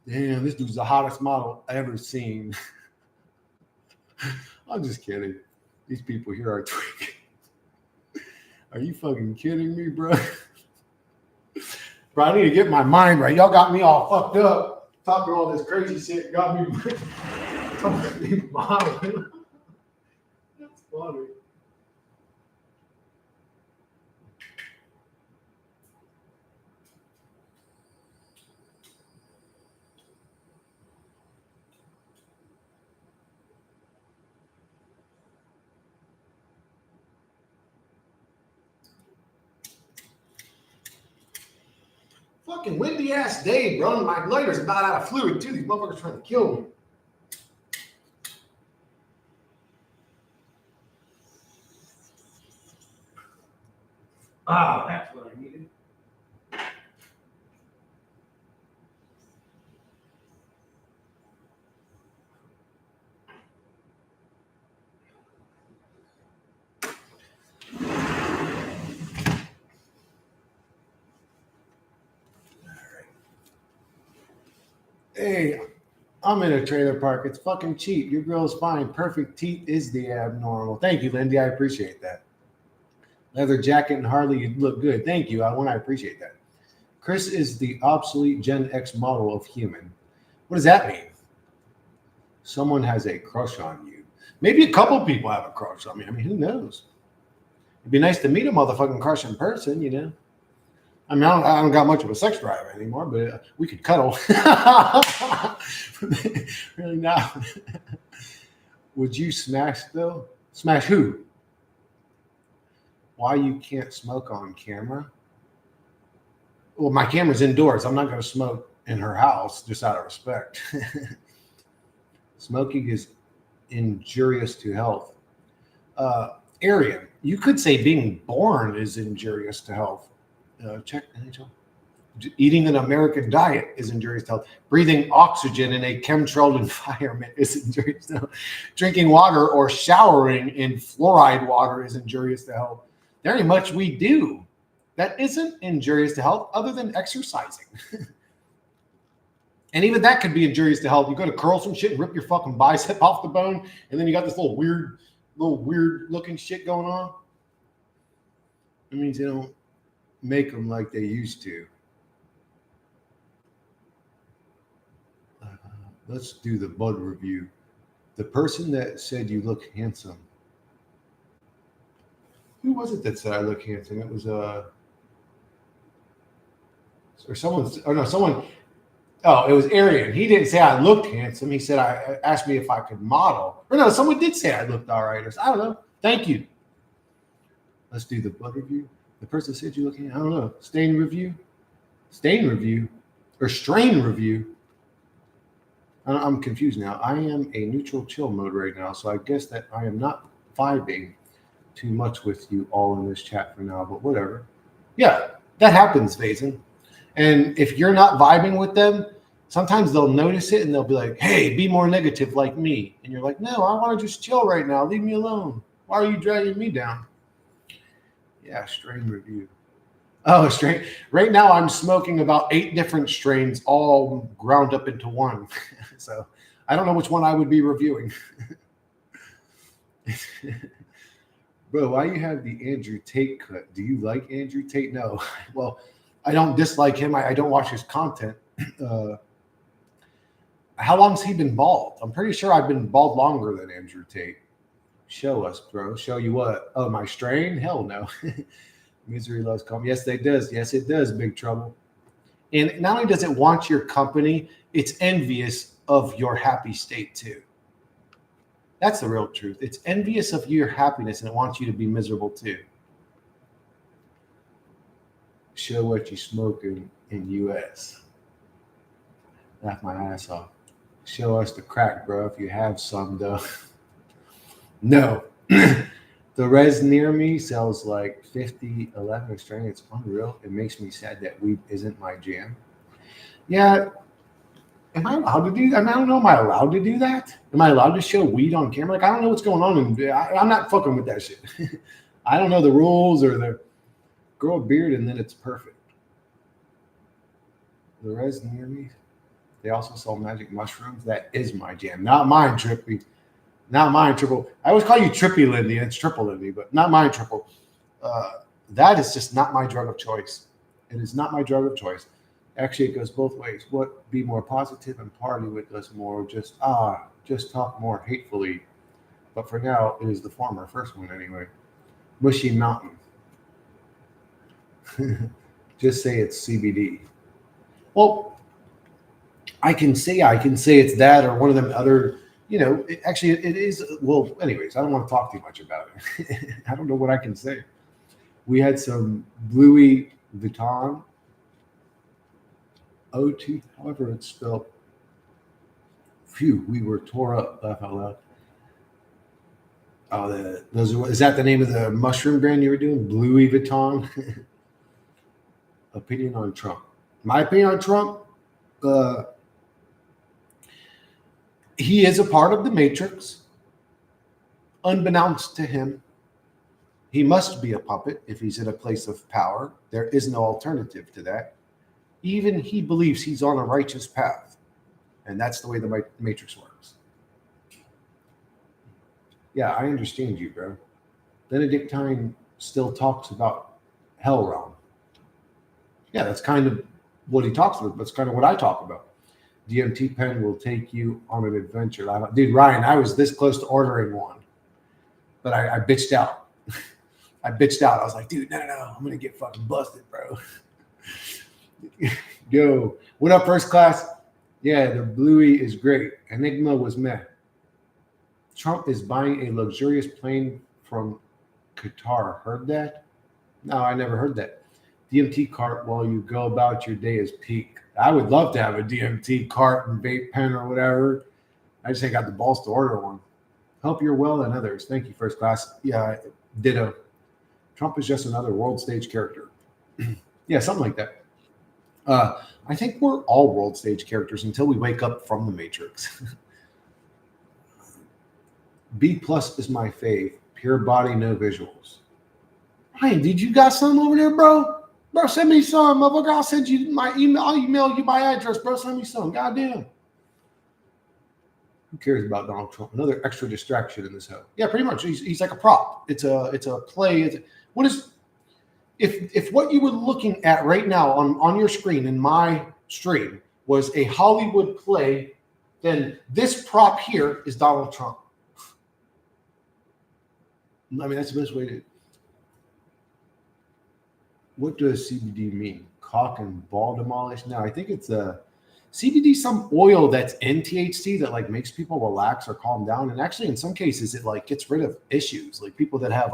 Damn, this dude's the hottest model I've ever seen. I'm just kidding. These people here are tweaking. Are you fucking kidding me, bro? Bro, I need to get my mind right. Y'all got me all fucked up. Talking all this crazy shit got me modeling. That's funny. Fucking windy ass day, bro. My lighter's about out of fluid too. These motherfuckers trying to kill me. Ah, that's what I needed. Hey, I'm in a trailer park. It's fucking cheap. Your girl's fine. Perfect teeth is the abnormal. Thank you, Lindy. I appreciate that. Leather jacket and Harley, you look good. Thank you. I appreciate that. Chris is the obsolete Gen X model of human. What does that mean? Someone has a crush on you. Maybe a couple people have a crush on me. I mean, who knows? It'd be nice to meet a motherfucking crush in person, you know? I mean, I don't got much of a sex drive anymore, but we could cuddle. Really now. Would you smash, though? Smash who? Why you can't smoke on camera? Well, my camera's indoors. I'm not going to smoke in her house just out of respect. Smoking is injurious to health. Arian, you could say being born is injurious to health. Check NHL. Eating an American diet is injurious to health. Breathing oxygen in a chemtrailed environment is injurious to health. Drinking water or showering in fluoride water is injurious to health. There ain't much we do that isn't injurious to health other than exercising. And even that could be injurious to health. You go to curl some shit and rip your fucking bicep off the bone, and then you got this little weird looking shit going on. It means they don't make them like they used to. Let's do the bud review. The person that said you look handsome. Who was it that said I look handsome? It was or someone. Oh no, someone. Oh, it was Arian. He didn't say I looked handsome. He said I asked me if I could model. Or no, someone did say I looked all right. Or I don't know. Thank you. Let's do the blood review. The person said you look handsome. I don't know. Stain review, or strain review. I'm confused now. I am a neutral chill mode right now, so I guess that I am not vibing too much with you all in this chat for now. But whatever. Yeah, that happens, Vazen. And if you're not vibing with them, sometimes they'll notice it and they'll be like, hey, be more negative like me. And you're like, no, I want to just chill right now. Leave me alone. Why are you dragging me down? Yeah, strain review. Oh, strain. Right now I'm smoking about 8 different strains all ground up into one. So I don't know which one I would be reviewing. Bro, why you have the Andrew Tate cut? Do you like Andrew Tate? No. Well, I don't dislike him. I don't watch his content. How long's he been bald? I'm pretty sure I've been bald longer than Andrew Tate. Show us, bro. Show you what? Oh, my strain? Hell no. Misery loves company. Yes, it does. Yes, it does, Big Trouble. And not only does it want your company, it's envious of your happy state too. That's the real truth. It's envious of your happiness and it wants you to be miserable too. Show what you smoking in U.S. Laugh my ass off. Show us the crack, bro, if you have some, though. No. The res near me sells like 50, 11 strain. It's unreal. It makes me sad that weed isn't my jam. Yeah. Am I allowed to do that? I mean, I don't know. Am I allowed to do that? Am I allowed to show weed on camera? Like, I don't know what's going on. And I'm not fucking with that shit. I don't know the rules or the grow a beard and then it's perfect. The res near me, they also sell magic mushrooms. That is my jam. Not mine, Trippy. Not mine, Triple. I always call you Trippy Lindy. It's Triple Lindy, but not mine, Triple. That is just not my drug of choice. It is not my drug of choice. Actually, it goes both ways. What, be more positive and party with us more? Just talk more hatefully. But for now, it is the former, first one anyway. Mushy Mountain. Just say it's CBD. Well, I can say it's that or one of them other, you know, it is. Well, anyways, I don't want to talk too much about it. I don't know what I can say. We had some Louis Vuitton O2, however it's spelled. Phew, we were tore up, laugh out loud. Oh, is that the name of the mushroom brand you were doing? Louis Vuitton? Opinion on Trump. My opinion on Trump, he is a part of the Matrix. Unbeknownst to him, he must be a puppet if he's in a place of power. There is no alternative to that. Even he believes he's on a righteous path. And that's the way the Matrix works. Yeah, I understand you, bro. Benedictine still talks about hell realm. Yeah, that's kind of what he talks about. That's kind of what I talk about. DMT pen will take you on an adventure. Dude, Ryan, I was this close to ordering one, but I bitched out. I bitched out. I was like, dude, no, I'm going to get fucking busted, bro. Yo, what up, first class? Yeah, the Bluey is great. Enigma was meh. Trump is buying a luxurious plane from Qatar. Heard that? No, I never heard that. DMT cart while you go about your day is peak. I would love to have a DMT cart and vape pen or whatever. I just ain't got the balls to order one. Hope you're well and others. Thank you, first class. Yeah, ditto. Trump is just another world stage character. Yeah, something like that. I think we're all world stage characters until we wake up from the Matrix. B plus is my fave. Pure body, no visuals. Hey, did you got some over there, bro? Bro, send me some, motherfucker. I'll send you my email. I'll email you my address, bro. Send me some. Goddamn. Who cares about Donald Trump? Another extra distraction in this hell. Yeah, pretty much. He's like a prop. It's a play. What is if what you were looking at right now on your screen in my stream was a Hollywood play, then this prop here is Donald Trump. I mean, that's the best way to. What does CBD mean? Cock and ball demolish? No, I think it's a CBD, some oil that's in THC that like makes people relax or calm down. And actually, in some cases, it like gets rid of issues, like people that have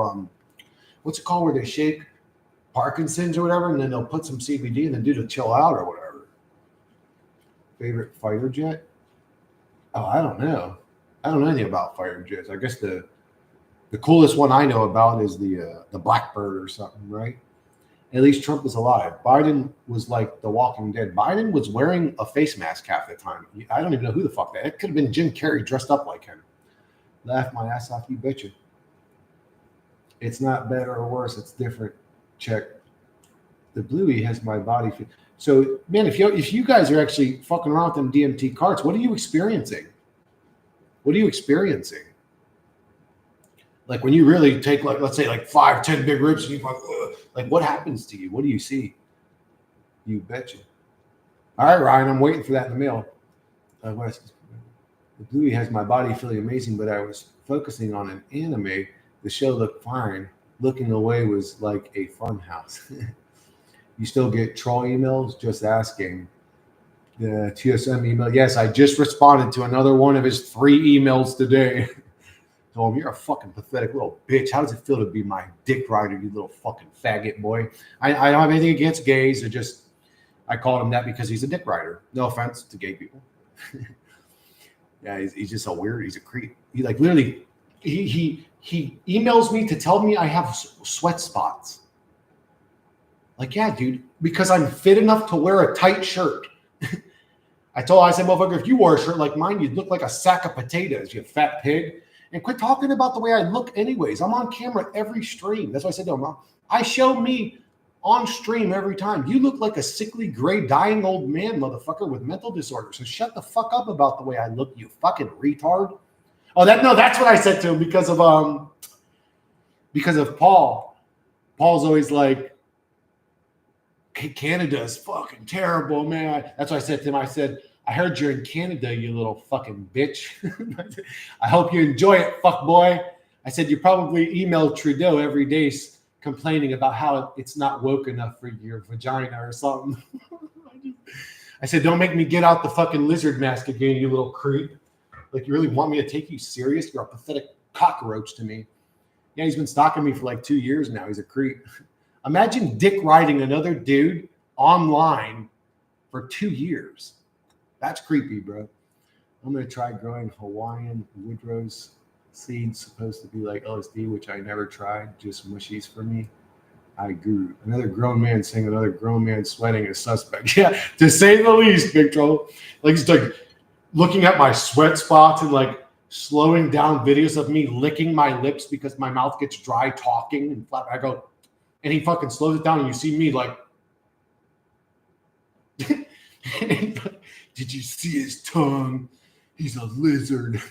what's it called where they shake Parkinson's or whatever, and then they'll put some CBD and then do to chill out or whatever. Favorite fighter jet? Oh, I don't know. I don't know anything about fighter jets. I guess the coolest one I know about is the Blackbird or something, right? At least Trump is alive. Biden was like the Walking Dead. Biden was wearing a face mask half the time. I don't even know who the fuck that. It could have been Jim Carrey dressed up like him. Laugh my ass off, you bitchin'. It's not better or worse. It's different. Check. The Bluey has my body. So, man, if you guys are actually fucking around with them DMT carts, what are you experiencing? What are you experiencing? Like when you really take like, let's say like 5-10 big rips and you like what happens to you? What do you see? You betcha. All right, Ryan, I'm waiting for that in the mail. The Bluey has my body feeling amazing, but I was focusing on an anime. The show looked fine. Looking away was like a fun house. You still get troll emails? Just asking. The TSM email. Yes, I just responded to another one of his 3 emails today. Oh, you're a fucking pathetic little bitch. How does it feel to be my dick rider, you little fucking faggot boy? I don't have anything against gays. I called him that because he's a dick rider. No offense to gay people. Yeah, he's just a weird. He's a creep. He like literally, he emails me to tell me I have sweat spots. Like, yeah, dude, because I'm fit enough to wear a tight shirt. I said, motherfucker, if you wore a shirt like mine, you'd look like a sack of potatoes, you fat pig. And quit talking about the way I look anyways. I'm on camera every stream. That's why I said to him, I show me on stream every time. You look like a sickly, gray, dying old man, motherfucker, with mental disorders. So shut the fuck up about the way I look, you fucking retard. Oh, that's what I said to him because of Paul. Paul's always like, Canada is fucking terrible, man. That's what I said to him. I said, I heard you're in Canada, you little fucking bitch. I hope you enjoy it, fuck boy. I said, you probably email Trudeau every day complaining about how it's not woke enough for your vagina or something. I said, don't make me get out the fucking lizard mask again, you little creep. Like, you really want me to take you serious? You're a pathetic cockroach to me. Yeah, he's been stalking me for like 2 years now. He's a creep. Imagine dick riding another dude online for 2 years. That's creepy, bro. I'm going to try growing Hawaiian woodrose seeds, supposed to be like LSD, which I never tried, just mushies for me. I grew. Another grown man saying another grown man sweating is suspect. Yeah, to say the least, Big Troll. Like, he's like looking at my sweat spots and like slowing down videos of me licking my lips because my mouth gets dry talking and flat. I go, and he fucking slows it down and you see me like, Did you see his tongue? He's a lizard.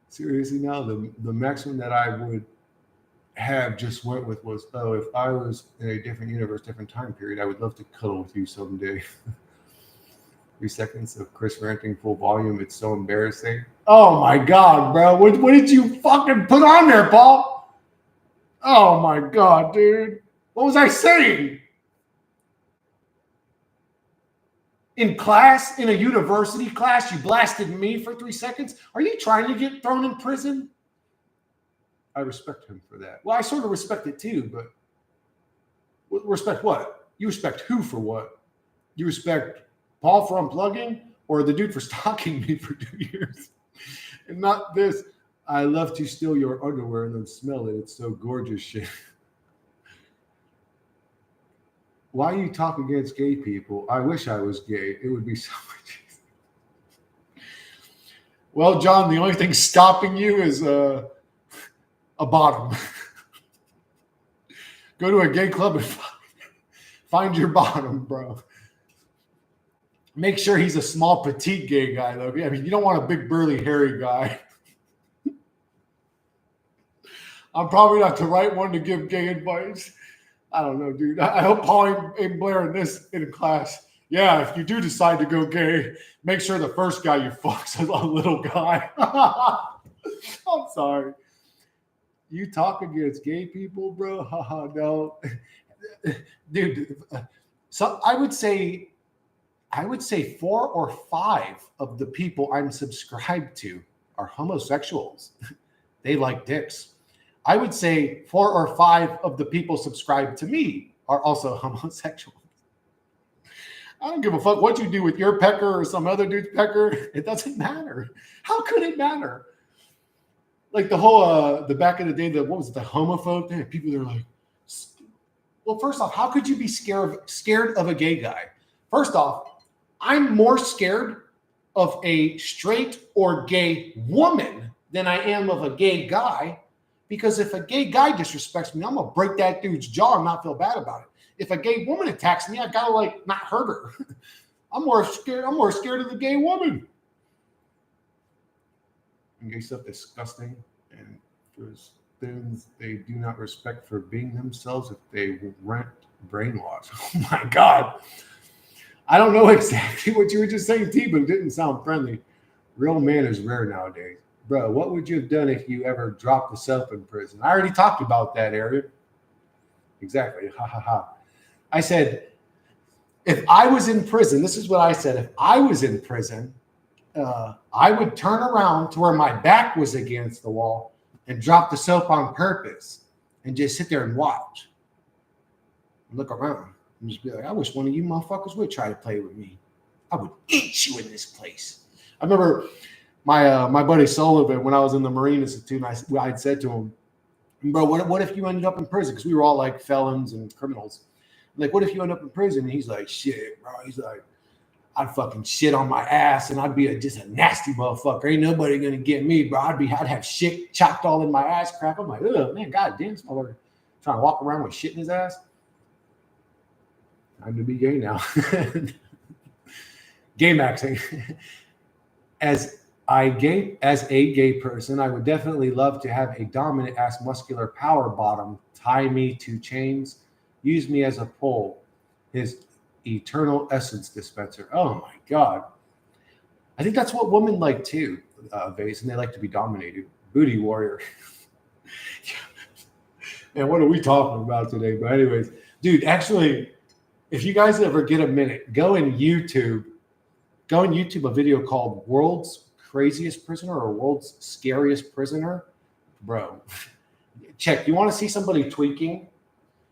Seriously, now the maximum that I would have just went with was, oh, if I was in a different universe, different time period, I would love to cuddle with you someday. 3 seconds of Chris ranting full volume. It's so embarrassing. Oh my God, bro. What did you fucking put on there, Paul? Oh my God, dude. What was I saying? In class, in a university class, you blasted me for 3 seconds? Are you trying to get thrown in prison? I respect him for that. Well, I sort of respect it too, but respect what? You respect who for what? You respect Paul for unplugging or the dude for stalking me for 2 years? And not this, I love to steal your underwear and then smell it. It's so gorgeous shit. Why you talk against gay people? I wish I was gay. It would be so much easier. Well, John, the only thing stopping you is a bottom. Go to a gay club and find your bottom, bro. Make sure he's a small, petite gay guy, though. I mean, you don't want a big, burly, hairy guy. I'm probably not the right one to give gay advice. I don't know, dude. I hope Paul ain't blaring this in class. Yeah, if you do decide to go gay, make sure the first guy you fuck's a little guy. I'm sorry. You talk against gay people, bro? Haha, no. Dude, so I would say 4 or 5 of the people I'm subscribed to are homosexuals. They like dicks. I would say 4 or 5 of the people subscribed to me are also homosexuals. I don't give a fuck what you do with your pecker or some other dude's pecker. It doesn't matter. How could it matter? Like the whole, the back of the day, what was it, the homophobe thing? People that are like, well, first off, how could you be scared of a gay guy? First off, I'm more scared of a straight or gay woman than I am of a gay guy. Because if a gay guy disrespects me, I'm going to break that dude's jaw and not feel bad about it. If a gay woman attacks me, I got to not hurt her. I'm more scared of the gay woman. And gay stuff disgusting. And for things they do not respect for being themselves if they weren't brainwashed. Oh my God. I don't know exactly what you were just saying, T, but it didn't sound friendly. Real man is rare nowadays. Bro, what would you have done if you ever dropped the soap in prison? I already talked about that, Eric. Exactly. Ha, ha, ha. I said, if I was in prison, this is what I said. If I was in prison, I would turn around to where my back was against the wall and drop the soap on purpose and just sit there and watch. Look around and just be like, I wish one of you motherfuckers would try to play with me. I would eat you in this place. I remember my buddy Sullivan, when I was in the Marine Institute, and I'd said to him, bro, what if you ended up in prison? Because we were all like felons and criminals. Like, what if you end up in prison? And he's like, shit, bro. He's like, I'd fucking shit on my ass and I'd be just a nasty motherfucker. Ain't nobody gonna get me, bro. I'd have shit chopped all in my ass crack. I'm like, oh man, goddamn, this motherfucker trying to walk around with shit in his ass. Time to be gay now. Gay maxing. As a gay person, I would definitely love to have a dominant ass muscular power bottom tie me to chains, use me as a pole, his eternal essence dispenser. Oh my God. I think that's what women like too, Vase, and they like to be dominated. Booty warrior. Man, what are we talking about today? But anyways, dude, actually, if you guys ever get a minute, go on YouTube a video called World's Craziest Prisoner or World's Scariest Prisoner. Bro, check. You want to see somebody tweaking?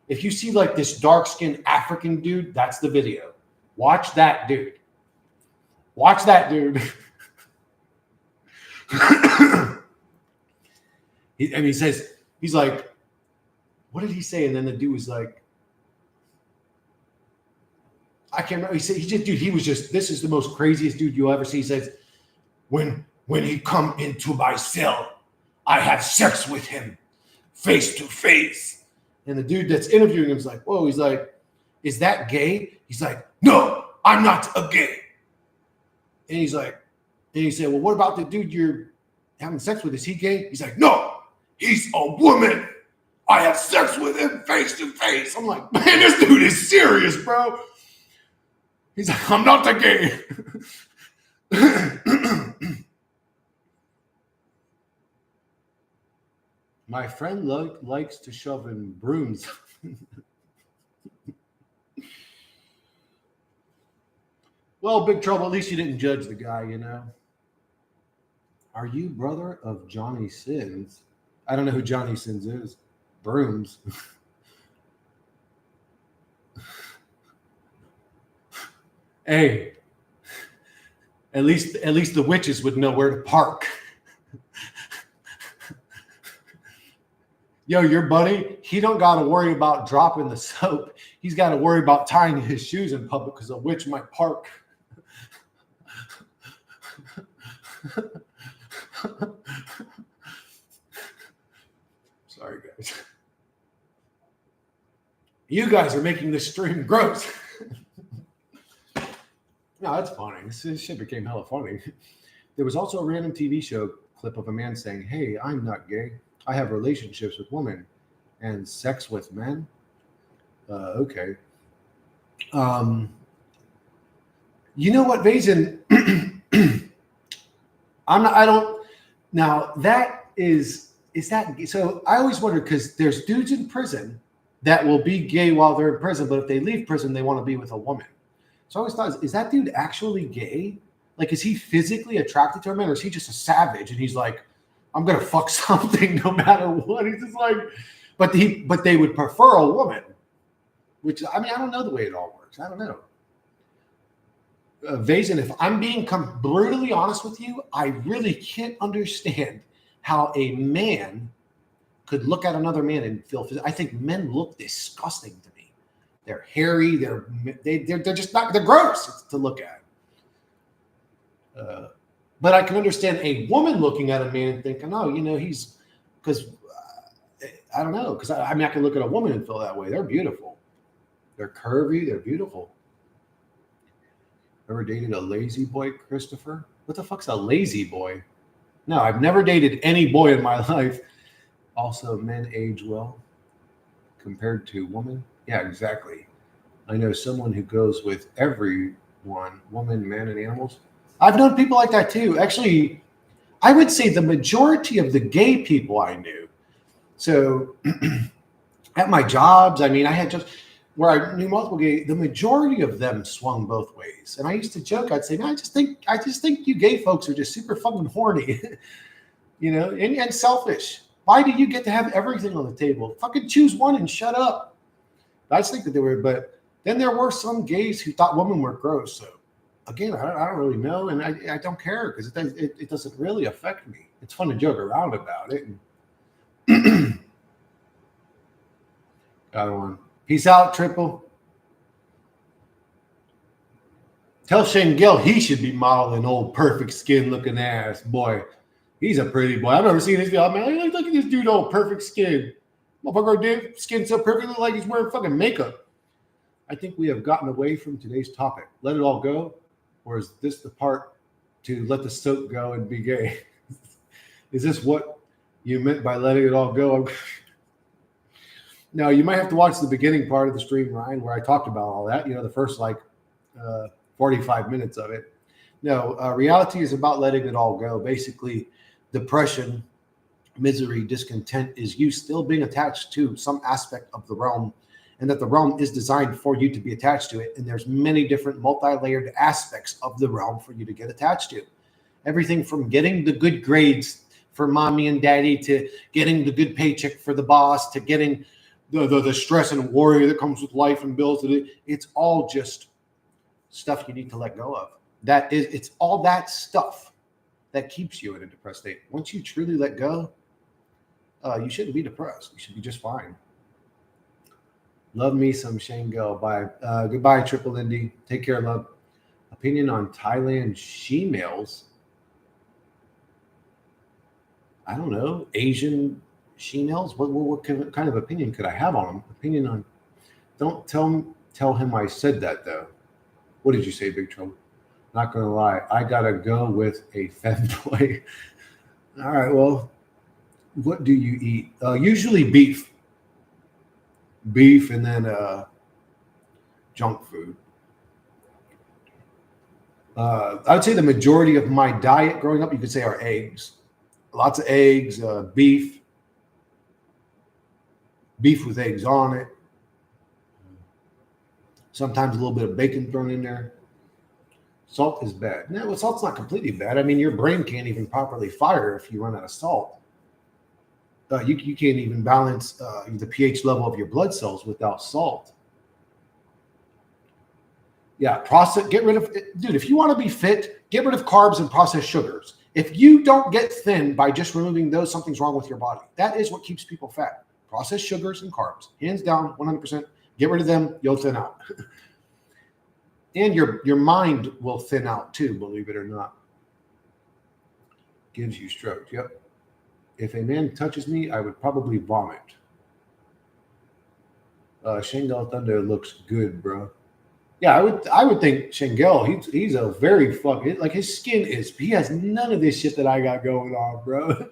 If you see like this dark-skinned African dude, that's the video. Watch that dude. Watch that dude. He says, he's like, what did he say? And then the dude was like, I can't remember. He said, this is the most craziest dude you'll ever see. He says, when he come into my cell, I have sex with him face to face. And the dude that's interviewing him is like, whoa, he's like, is that gay? He's like, no, I'm not a gay. And he's like, and he said, well, what about the dude you're having sex with? Is he gay? He's like, no, he's a woman. I had sex with him face to face. I'm like, man, this dude is serious, bro. He's like, I'm not the gay. My friend likes to shove in brooms. Well, Big Trouble, at least you didn't judge the guy, you know. Are you brother of Johnny Sins? I don't know who Johnny Sins is. Brooms. Hey, at least the witches would know where to park. Yo, your buddy, he don't got to worry about dropping the soap. He's got to worry about tying his shoes in public because a witch might park. Sorry, guys. You guys are making this stream gross. No, that's funny. This shit became hella funny. There was also a random TV show clip of a man saying, hey, I'm not gay. I have relationships with women and sex with men. Okay. You know what, Vazen? Is that so? I always wonder because there's dudes in prison that will be gay while they're in prison, but if they leave prison, they want to be with a woman. So I always thought, is that dude actually gay? Like, is he physically attracted to a man, or is he just a savage and he's like, I'm gonna fuck something no matter what? He's just like, but they would prefer a woman, which I mean, I don't know the way it all works. I don't know. Vazen, if I'm being brutally honest with you, I really can't understand how a man could look at another man and feel. I think men look disgusting to me. They're hairy. They're just not. They're gross to look at. But I can understand a woman looking at a man and thinking, oh, you know, he's because I don't know. Because I mean, I can look at a woman and feel that way. They're beautiful. They're curvy. They're beautiful. Ever dated a lazy boy, Christopher? What the fuck's a lazy boy? No, I've never dated any boy in my life. Also, men age well compared to women. Yeah, exactly. I know someone who goes with everyone, woman, man, and animals. I've known people like that too. Actually, I would say the majority of the gay people I knew. So at my jobs, I mean, I had just where I knew multiple gay, the majority of them swung both ways. And I used to joke, I'd say, man, I just think you gay folks are just super fucking horny, you know, and selfish. Why do you get to have everything on the table? Fucking choose one and shut up. I just think that they were, but then there were some gays who thought women were gross. So again, I don't really know. And I don't care because it doesn't really affect me. It's fun to joke around about it. Other one. Peace out, Triple. Tell Shane Gill he should be modeling old perfect skin looking ass. Boy, he's a pretty boy. I've never seen this guy. Man, look at this dude, old perfect skin. Motherfucker, dude, skin so perfect, look like he's wearing fucking makeup. I think we have gotten away from today's topic. Let it all go? Or is this the part to let the soap go and be gay? Is this what you meant by letting it all go? No, you might have to watch the beginning part of the stream, Ryan, where I talked about all that. You know, the first 45 minutes of it. No, reality is about letting it all go. Basically, depression, misery, discontent is you still being attached to some aspect of the realm, and that the realm is designed for you to be attached to it. And there's many different multi-layered aspects of the realm for you to get attached to. Everything from getting the good grades for mommy and daddy to getting the good paycheck for the boss to getting the stress and worry that comes with life and bills. It's all just stuff you need to let go of. It's all that stuff that keeps you in a depressed state. Once you truly let go, you shouldn't be depressed. You should be just fine. Love me some Shane Gill. Bye. Goodbye, Triple Indy. Take care, love. Opinion on Thailand she-males. I don't know. Asian she-males? What kind of opinion could I have on them? Opinion on... Don't tell him I said that, though. What did you say, Big Trouble? Not gonna lie, I gotta go with a femboy. All right, well, what do you eat? Usually beef, and then junk food. I would say the majority of my diet growing up, you could say, are eggs. Lots of eggs, beef with eggs on it. Sometimes a little bit of bacon thrown in there. Salt is bad. No, well, salt's not completely bad. I mean, your brain can't even properly fire if you run out of salt. You can't even balance the pH level of your blood cells without salt. Yeah, get rid of, dude, if you want to be fit, get rid of carbs and processed sugars. If you don't get thin by just removing those, something's wrong with your body. That is what keeps people fat. Processed sugars and carbs. Hands down, 100%. Get rid of them, you'll thin out. And your mind will thin out too, believe it or not. Gives you stroke. Yep. If a man touches me, I would probably vomit. Shanghai Thunder looks good, bro. Yeah, I would think Shengel, he's a very fucking, like, his skin he has none of this shit that I got going on, bro.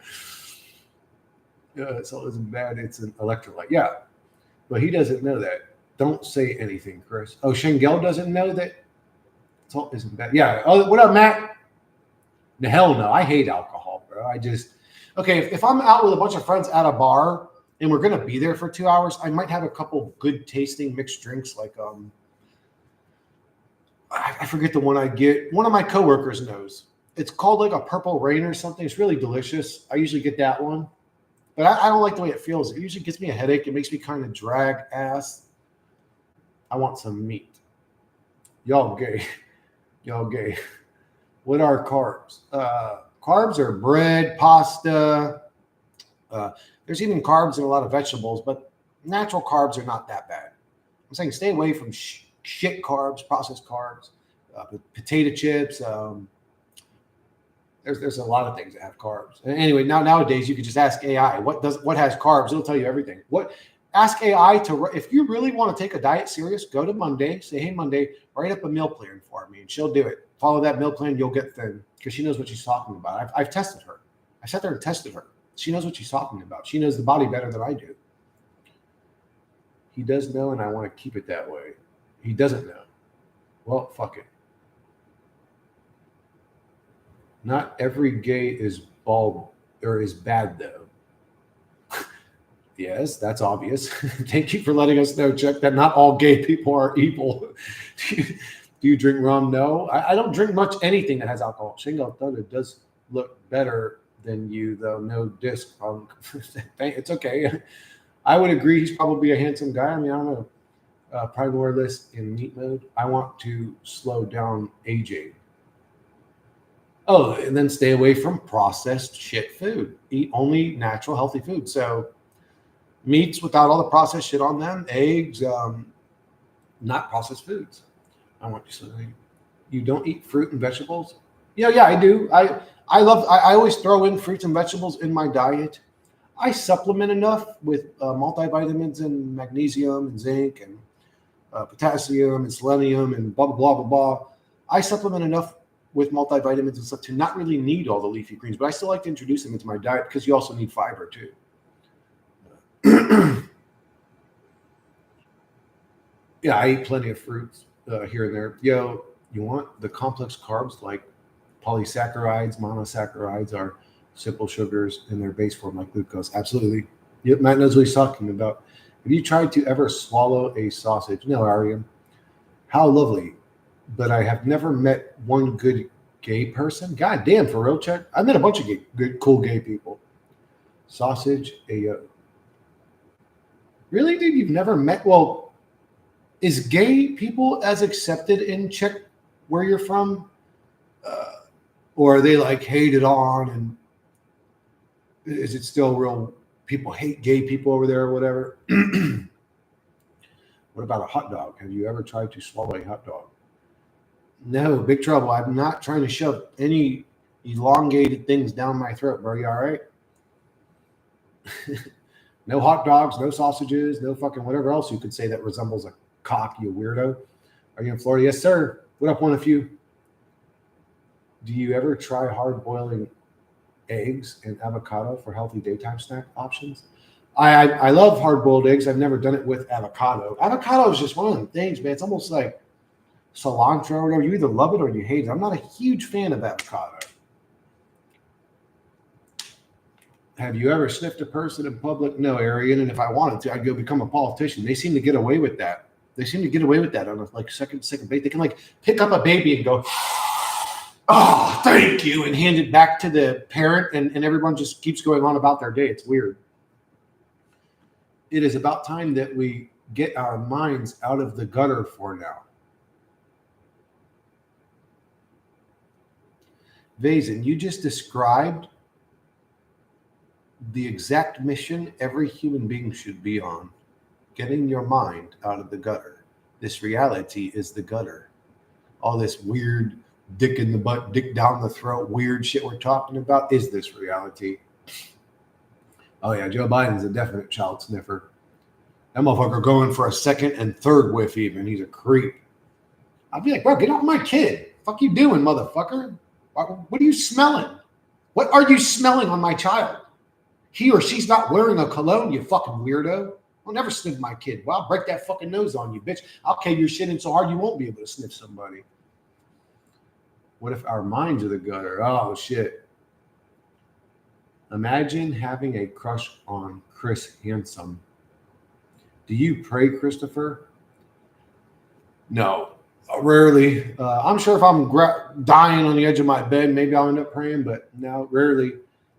Yeah, so isn't bad. It's an electrolyte. Yeah, but he doesn't know that. Don't say anything, Chris. Oh, Shengel doesn't know that salt isn't bad. Yeah. Oh, what up, Matt? The hell no. I hate alcohol, bro. Okay, if I'm out with a bunch of friends at a bar and we're gonna be there for 2 hours, I might have a couple good tasting mixed drinks, like I forget the one I get. One of my coworkers knows. It's called like a Purple Rain or something. It's really delicious. I usually get that one. But I don't like the way it feels. It usually gives me a headache. It makes me kind of drag ass. I want some meat. Y'all gay. Y'all gay. What are carbs? Carbs are bread, pasta. There's even carbs in a lot of vegetables, but natural carbs are not that bad. I'm saying stay away from shit carbs, processed carbs, potato chips. There's a lot of things that have carbs. And anyway, nowadays you could just ask AI what has carbs. It'll tell you everything. Ask AI if you really want to take a diet serious, go to Monday. Say, hey Monday, write up a meal plan for me, and she'll do it. Follow that meal plan, you'll get thin because she knows what she's talking about. I've tested her. I sat there and tested her. She knows what she's talking about. She knows the body better than I do. He does know, and I want to keep it that way. He doesn't know. Well, fuck it. Not every gay is bald or is bad, though. Yes, that's obvious. Thank you for letting us know, Chuck, that not all gay people are evil. Do you drink rum? No. I don't drink much anything that has alcohol. Shingo Thunder does look better than you, though. No disc. It's okay. I would agree he's probably a handsome guy. I mean, I don't know. Primordialist in meat mode. I want to slow down aging. Oh, and then stay away from processed shit food. Eat only natural, healthy food. So meats without all the processed shit on them, eggs, not processed foods. I want you to say you don't eat fruit and vegetables. Yeah, I do. I always throw in fruits and vegetables in my diet. I supplement enough with multivitamins and magnesium and zinc and potassium and selenium and blah, blah, blah, blah, blah. I supplement enough with multivitamins and stuff to not really need all the leafy greens, but I still like to introduce them into my diet because you also need fiber too. Yeah, I eat plenty of fruits here and there. Yo, you want the complex carbs like polysaccharides, monosaccharides are simple sugars in their base form like glucose. Absolutely. Yep, Matt knows what he's talking about. Have you tried to ever swallow a sausage? No, Ariam. How lovely. But I have never met one good gay person. God damn, for real, Chuck. I've met a bunch of good, cool gay people. Sausage, Ayo. Really, dude? You've never met? Well, is gay people as accepted in Czech where you're from? Or are they like hated on? And is it still real? People hate gay people over there or whatever? What about a hot dog? Have you ever tried to swallow a hot dog? No, big trouble. I'm not trying to shove any elongated things down my throat, bro. You all right? No hot dogs, no sausages, no fucking whatever else you could say that resembles a cock, you weirdo. Are you in Florida? Yes, sir. What up, one of you? Do you ever try hard boiling eggs and avocado for healthy daytime snack options? I love hard boiled eggs. I've never done it with avocado. Avocado is just one of them things, man. It's almost like cilantro or whatever. You either love it or you hate it. I'm not a huge fan of avocado. Have you ever sniffed a person in public? No, Arian. And if I wanted to, I'd go become a politician. They seem to get away with that. They seem to get away with that on a like second base. They can like pick up a baby and go, "Oh, thank you," and hand it back to the parent, and everyone just keeps going on about their day. It's weird. It is about time that we get our minds out of the gutter for now. Vazen, you just described the exact mission every human being should be on. Getting your mind out of the gutter. This reality is the gutter. All this weird dick in the butt, dick down the throat, weird shit we're talking about is this reality. Oh yeah, Joe Biden's a definite child sniffer. That motherfucker going for a second and third whiff even. He's a creep. I'd be like, bro, get off my kid. Fuck you doing, motherfucker? What are you smelling? What are you smelling on my child? He or she's not wearing a cologne, you fucking weirdo. I'll never sniff my kid. Well, I'll break that fucking nose on you, bitch. I'll cave your shit in so hard you won't be able to sniff somebody. What if our minds are the gutter? Oh, shit. Imagine having a crush on Chris Handsome. Do you pray, Christopher? No, rarely. I'm sure if I'm dying on the edge of my bed, maybe I'll end up praying, but no, rarely.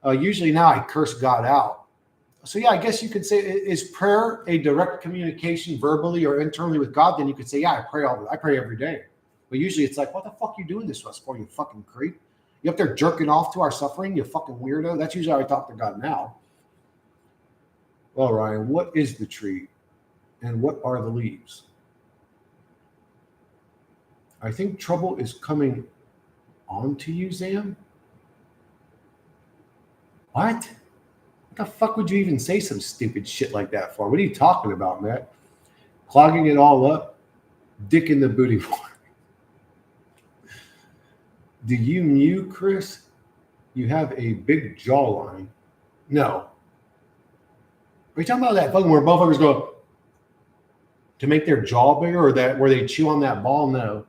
Usually now I curse God out. So yeah, I guess you could say, is prayer a direct communication verbally or internally with God? Then you could say, yeah, I pray every day. But usually it's like, what the fuck are you doing this to us for, you fucking creep? You up there jerking off to our suffering, you fucking weirdo? That's usually how I talk to God now. Well, Ryan, what is the tree and what are the leaves? I think trouble is coming onto you, Zam. What? What the fuck would you even say some stupid shit like that for? What are you talking about, Matt? Clogging it all up? Dick in the booty for. Do you mew, Chris? You have a big jawline. No. Are you talking about that fucking where motherfuckers go to make their jaw bigger, or that where they chew on that ball? No.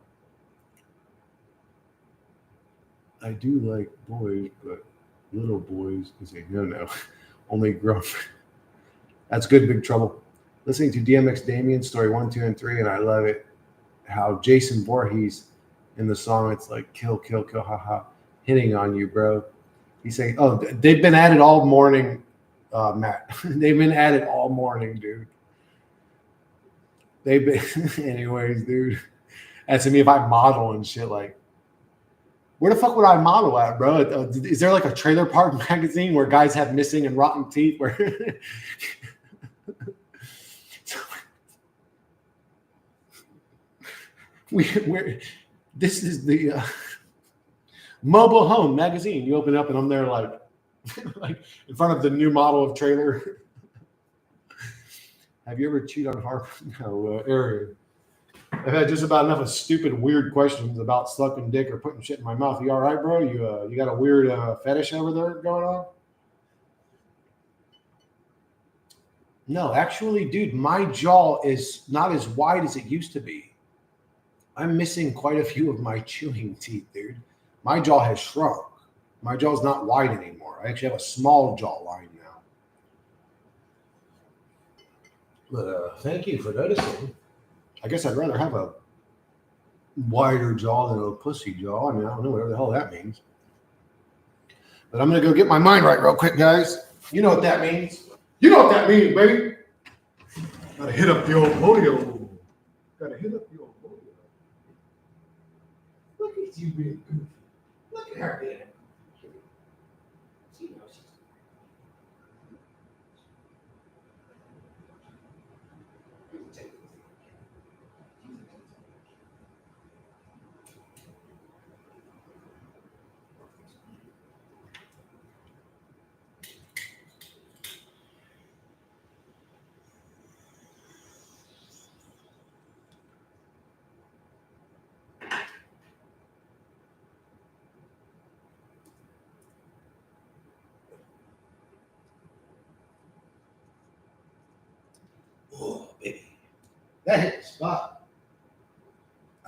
I do like boys, but little boys is a no-no. Only grown. That's good, Big Trouble. Listening to DMX Damien's story 1, 2, and 3, and I love it. How Jason Voorhees in the song, it's like kill, kill, kill, haha, hitting on you, bro. He's saying, oh, they've been at it all morning, Matt. They've been at it all morning, dude. They've been, anyways, dude. That's me if I model and shit. Like, where the fuck would I model at, bro? Is there like a Trailer Park Magazine where guys have missing and rotten teeth? Where this is the Mobile Home Magazine. You open up and I'm there like, like in front of the new model of trailer. Have you ever cheated on Harper? No, Aaron. I've had just about enough of stupid, weird questions about sucking dick or putting shit in my mouth. You all right, bro? You got a weird fetish over there going on? No, actually, dude, my jaw is not as wide as it used to be. I'm missing quite a few of my chewing teeth, dude. My jaw has shrunk. My jaw's not wide anymore. I actually have a small jawline now. But thank you for noticing. I guess I'd rather have a wider jaw than a pussy jaw. I mean, I don't know whatever the hell that means. But I'm going to go get my mind right real quick, guys. You know what that means. You know what that means, baby. Gotta hit up the old podium. Gotta hit up the old podium. Look at you being goofy. Look at her being goofy. She knows she's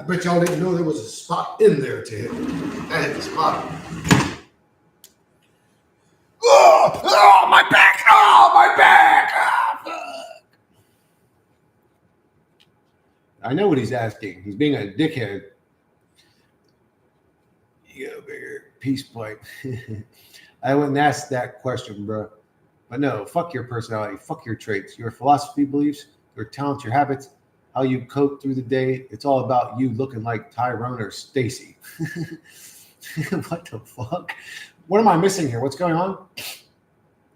bet y'all didn't know there was a spot in there to hit. I hit the spot. Oh, my back! Oh, my back! Oh, fuck. I know what he's asking. He's being a dickhead. You got a bigger peace pipe. I wouldn't ask that question, bro. But no, fuck your personality. Fuck your traits. Your philosophy, beliefs, your talents, your habits, how you cope through the day. It's all about you looking like Tyrone or Stacy. What the fuck? What am I missing here? What's going on?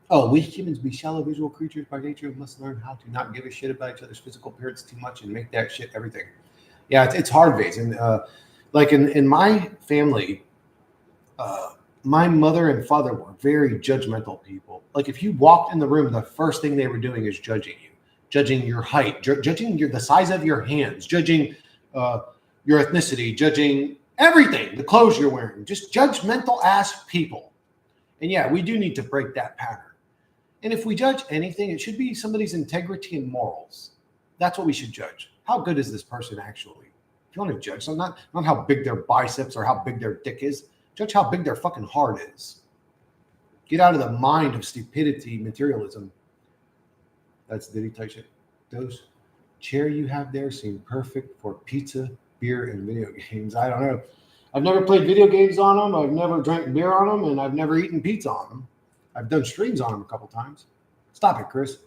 Oh, we humans be shallow visual creatures by nature and must learn how to not give a shit about each other's physical appearance too much and make that shit everything. Yeah, it's hard, Vase. And like in my family, my mother and father were very judgmental people. Like if you walked in the room, the first thing they were doing is judging you, judging your height, judging the size of your hands, judging your ethnicity, judging everything, the clothes you're wearing, just judgmental ass people. And yeah, we do need to break that pattern. And if we judge anything, it should be somebody's integrity and morals. That's what we should judge. How good is this person actually? If you want to judge someone, not how big their biceps or how big their dick is, judge how big their fucking heart is. Get out of the mind of stupidity, materialism. That's Diddy type shit. Those chair you have there seem perfect for pizza, beer, and video games. I don't know. I've never played video games on them. I've never drank beer on them, and I've never eaten pizza on them. I've done streams on them a couple times. Stop it, Chris.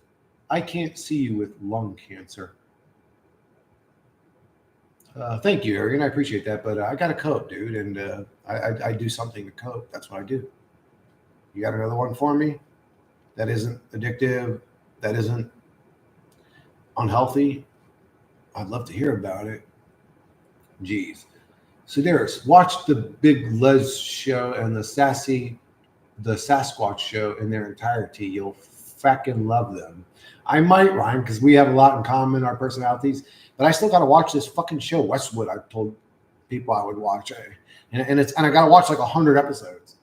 I can't see you with lung cancer. Thank you, Arian. I appreciate that, but I got to cope, dude, and I do something to cope. That's what I do. You got another one for me that isn't addictive, that isn't unhealthy? I'd love to hear about it. Jeez. Sedaris, watch the Big Les show and the Sasquatch show in their entirety. You'll fucking love them. I might, Ryan, because we have a lot in common, our personalities, but I still got to watch this fucking show, Westwood. I told people I would watch it. And I got to watch like 100 episodes.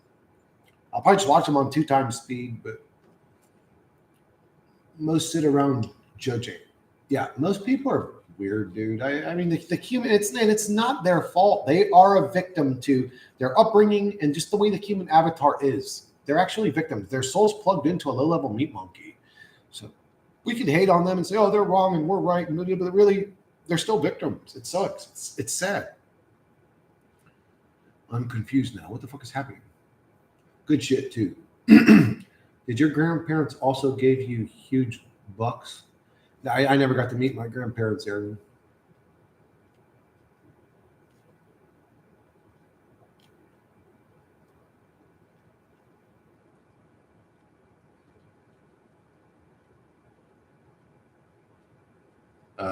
I'll probably just watch them on 2 times speed, but most sit around judging. Yeah, most people are weird, dude. I mean, the human, it's not their fault. They are a victim to their upbringing and just the way the human avatar is. They're actually victims. Their soul's plugged into a low-level meat monkey. So we can hate on them and say, oh, they're wrong and we're right. But really, they're still victims. It sucks. It's sad. I'm confused now. What the fuck is happening? Good shit, too. Did your grandparents also give you huge bucks? I never got to meet my grandparents, Aaron.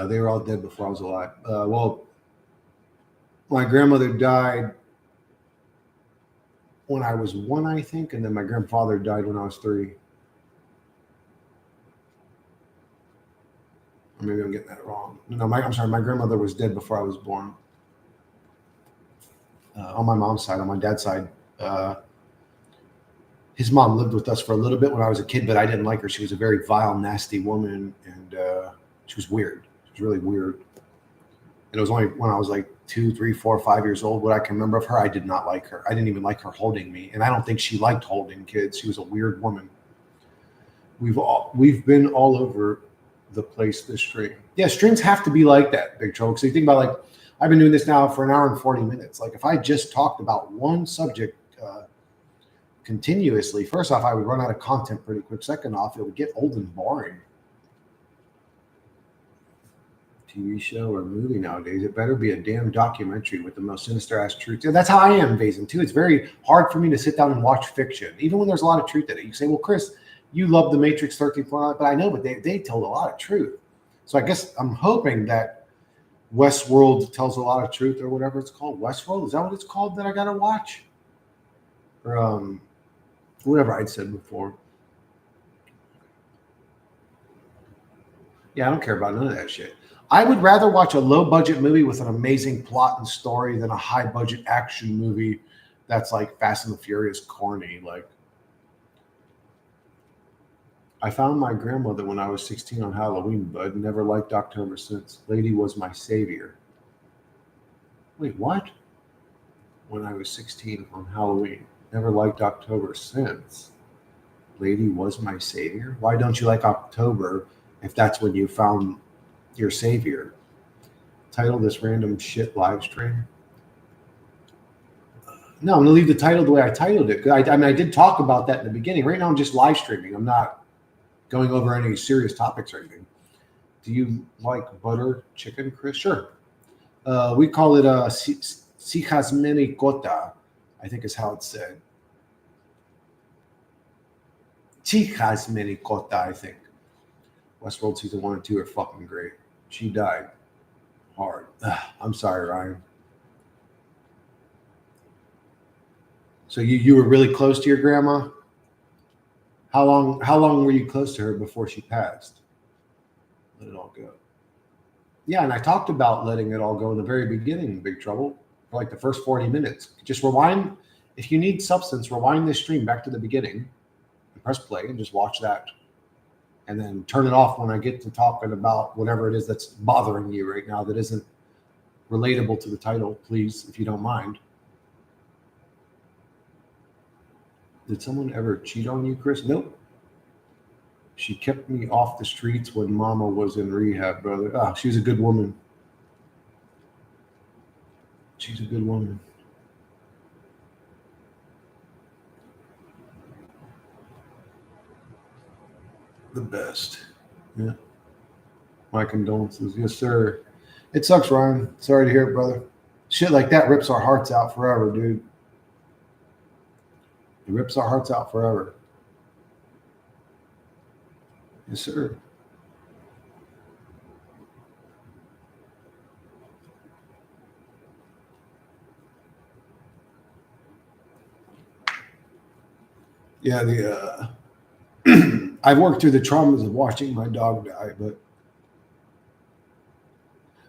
They were all dead before I was alive. Well, my grandmother died when I was 1, I think, and then my grandfather died when I was 3. Or maybe I'm getting that wrong. No, I'm sorry. My grandmother was dead before I was born. On my mom's side, on my dad's side, his mom lived with us for a little bit when I was a kid, but I didn't like her. She was a very vile, nasty woman, and she was weird. She was really weird. And it was only when I was like 2, 3, 4, 5 years old what I can remember of her. I did not like her. I didn't even like her holding me, and I don't think she liked holding kids. She was a weird woman. We've been all over the place this stream. Yeah, streams have to be like that, Big Troll. So you think about, like, I've been doing this now for 1 hour and 40 minutes. Like, if I just talked about one subject continuously, first off, I would run out of content pretty quick. Second off, it would get old and boring. TV show or movie nowadays, it better be a damn documentary with the most sinister ass truth. Yeah, that's how I am, Vazen, too. It's very hard for me to sit down and watch fiction, even when there's a lot of truth in it. You say, well, Chris, you love The Matrix 13, but I know, but they told a lot of truth. So I guess I'm hoping that Westworld tells a lot of truth, or whatever it's called. Westworld, is that what it's called that I gotta watch? Or whatever I'd said before. Yeah, I don't care about none of that shit. I would rather watch a low-budget movie with an amazing plot and story than a high-budget action movie that's like Fast and the Furious corny. Like, I found my grandmother when I was 16 on Halloween, but never liked October since. Lady was my savior. Wait, what? When I was 16 on Halloween. Never liked October since. Lady was my savior. Why don't you like October if that's when you found your savior? Title this random shit live stream. No, I'm gonna leave the title the way I titled it. I mean, I did talk about that in the beginning. Right now, I'm just live streaming. I'm not going over any serious topics or anything. Do you like butter chicken, Chris? Sure. We call it sijasmeni kota, I think is how it's said. Chijasmeni kota, I think. Westworld season 1 and 2 are fucking great. She died hard. I'm sorry, Ryan. So you were really close to your grandma? How long were you close to her before she passed? Let it all go. Yeah, and I talked about letting it all go in the very beginning, Big Trouble, for like the first 40 minutes. Just rewind. If you need substance, rewind this stream back to the beginning and press play and just watch that. And then turn it off when I get to talking about whatever it is that's bothering you right now that isn't relatable to the title, please, if you don't mind. Did someone ever cheat on you, Chris? Nope. She kept me off the streets when Mama was in rehab, brother. Ah, she was a good woman. She's a good woman. The best. Yeah. My condolences. Yes, sir. It sucks, Ryan. Sorry to hear it, brother. Shit like that rips our hearts out forever, dude. It rips our hearts out forever. Yes, sir. Yeah, I've worked through the traumas of watching my dog die, but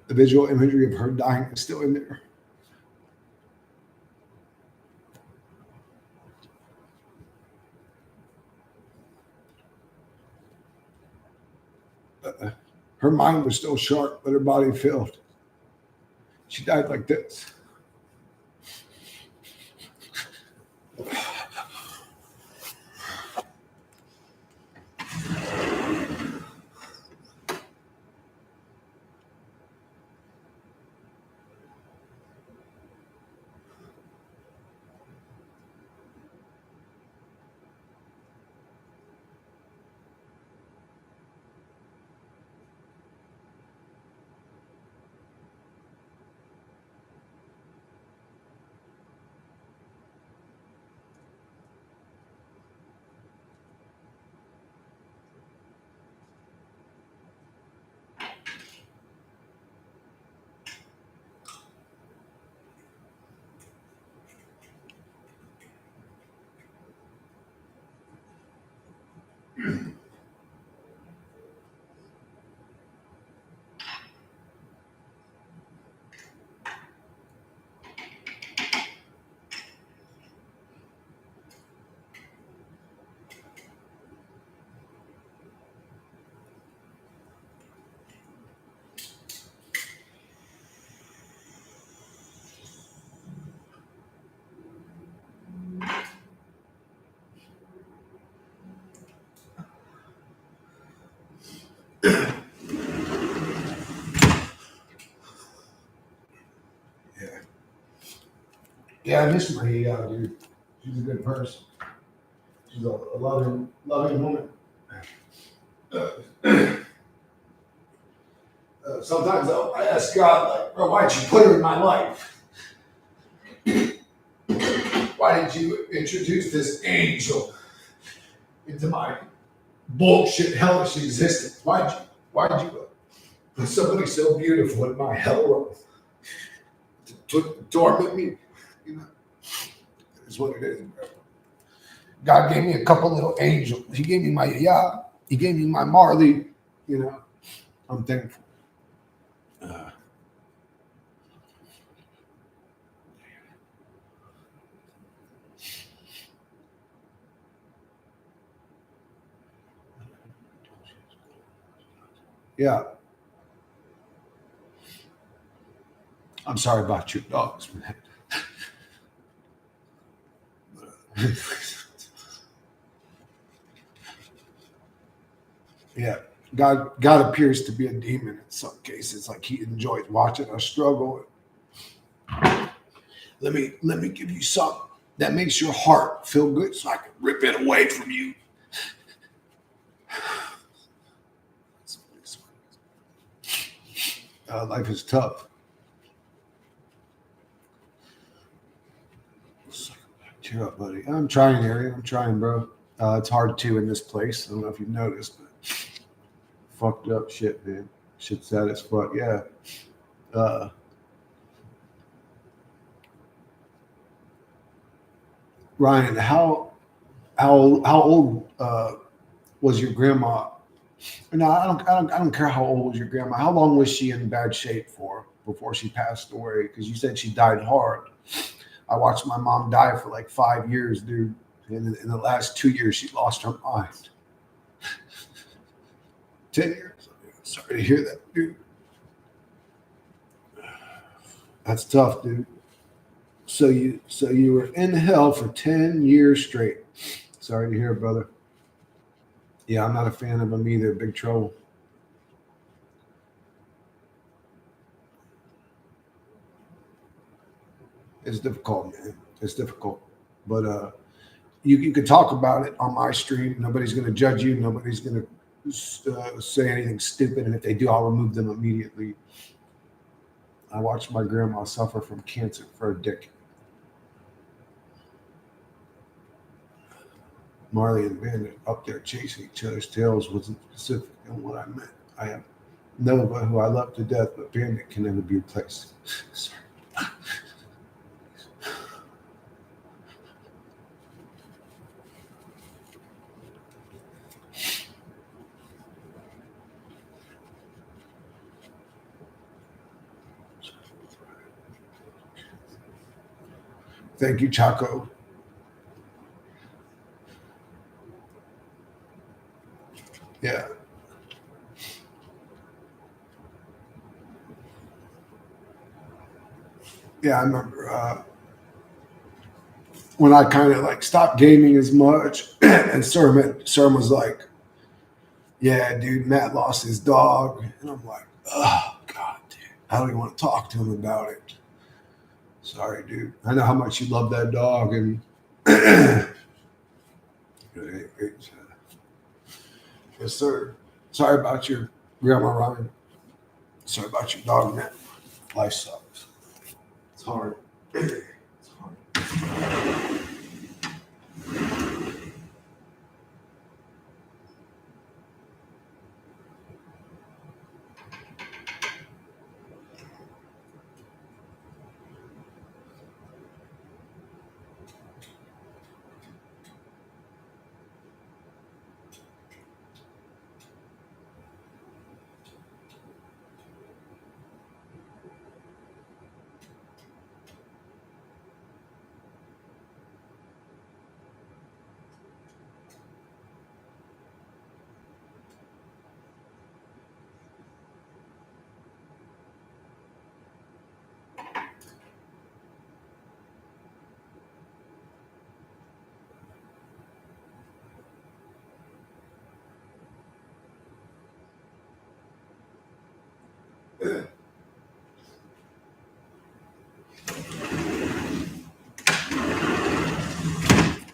the visual imagery of her dying is still in there. Her mind was still sharp, but her body failed. She died like this. Yeah, I miss Maria, dude. She's a good person. She's a loving woman. Sometimes I ask God, like, bro, why'd you put her in my life? Why did you introduce this angel into my bullshit hellish existence? Why'd you put somebody so beautiful in my hell world to torment me? You know, it's what it is, bro. God gave me a couple little angels. He gave me my He gave me my Marley. You know, I'm thankful. Yeah. I'm sorry about your dogs, man. Yeah, God appears to be a demon in some cases. Like he enjoys watching us struggle. Let me give you something that makes your heart feel good, so I can rip it away from you. Life is tough. Cheer up, buddy. I'm trying, Arian. I'm trying, bro. It's hard to in this place. I don't know if you've noticed, but fucked up shit, man. Shit's sad as fuck. Yeah. Uh, Ryan, how old was your grandma? No, I don't care how old was your grandma. How long was she in bad shape for before she passed away? Because you said she died hard. I watched my mom die for like 5 years, dude. And in the last 2 years, she lost her mind. 10 years. Sorry to hear that, dude. That's tough, dude. So you were in hell for 10 years straight. Sorry to hear, brother. Yeah, I'm not a fan of him either. Big trouble. It's difficult, man. It's difficult, but you can talk about it on my stream. Nobody's going to judge you. Nobody's going to say anything stupid, and if they do, I'll remove them immediately. I watched my grandma suffer from cancer for a decade. Marley and Bandit up there chasing each other's tails wasn't specific in what I meant. I have Nova, who I love to death, but Bandit can never be replaced. Sorry. Thank you, Chaco. Yeah, yeah. I remember when I kind of like stopped gaming as much, and Serm was like, "Yeah, dude, Matt lost his dog," and I'm like, "Oh God, dude, I don't even want to talk to him about it." Sorry, dude. I know how much you love that dog, and yes, sir. Sorry about your grandma, Ryan. Sorry about your dog, man. Life sucks. It's hard. It's hard.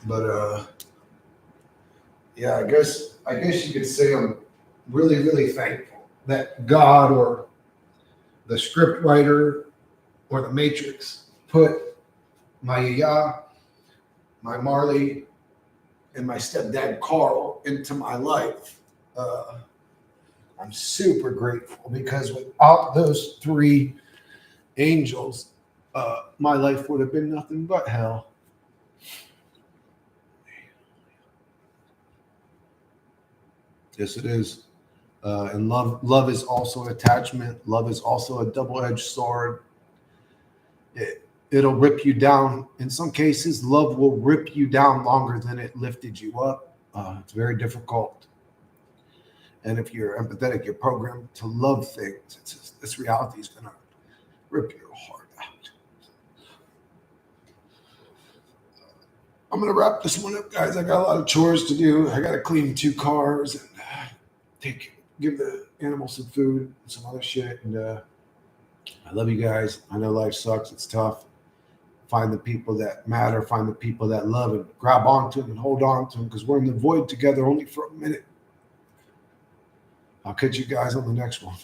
But yeah, I guess you could say I'm really, really thankful that God or the script writer or the Matrix put my Yaya, my Marley, and my stepdad Carl into my life. Uh, I'm super grateful because without those three angels, my life would have been nothing but hell. Yes, it is. And love is also attachment. Love is also a double-edged sword. It'll rip you down. In some cases, love will rip you down longer than it lifted you up. It's very difficult. And if you're empathetic, you're programmed to love things. This reality is gonna Rip your heart out. I'm going to wrap this one up, guys. I got a lot of chores to do. I got to clean 2 cars and give the animals some food and some other shit. And I love you guys. I know life sucks. It's tough. Find the people that matter. Find the people that love, and grab onto them and hold on to them, because we're in the void together only for a minute. I'll catch you guys on the next one.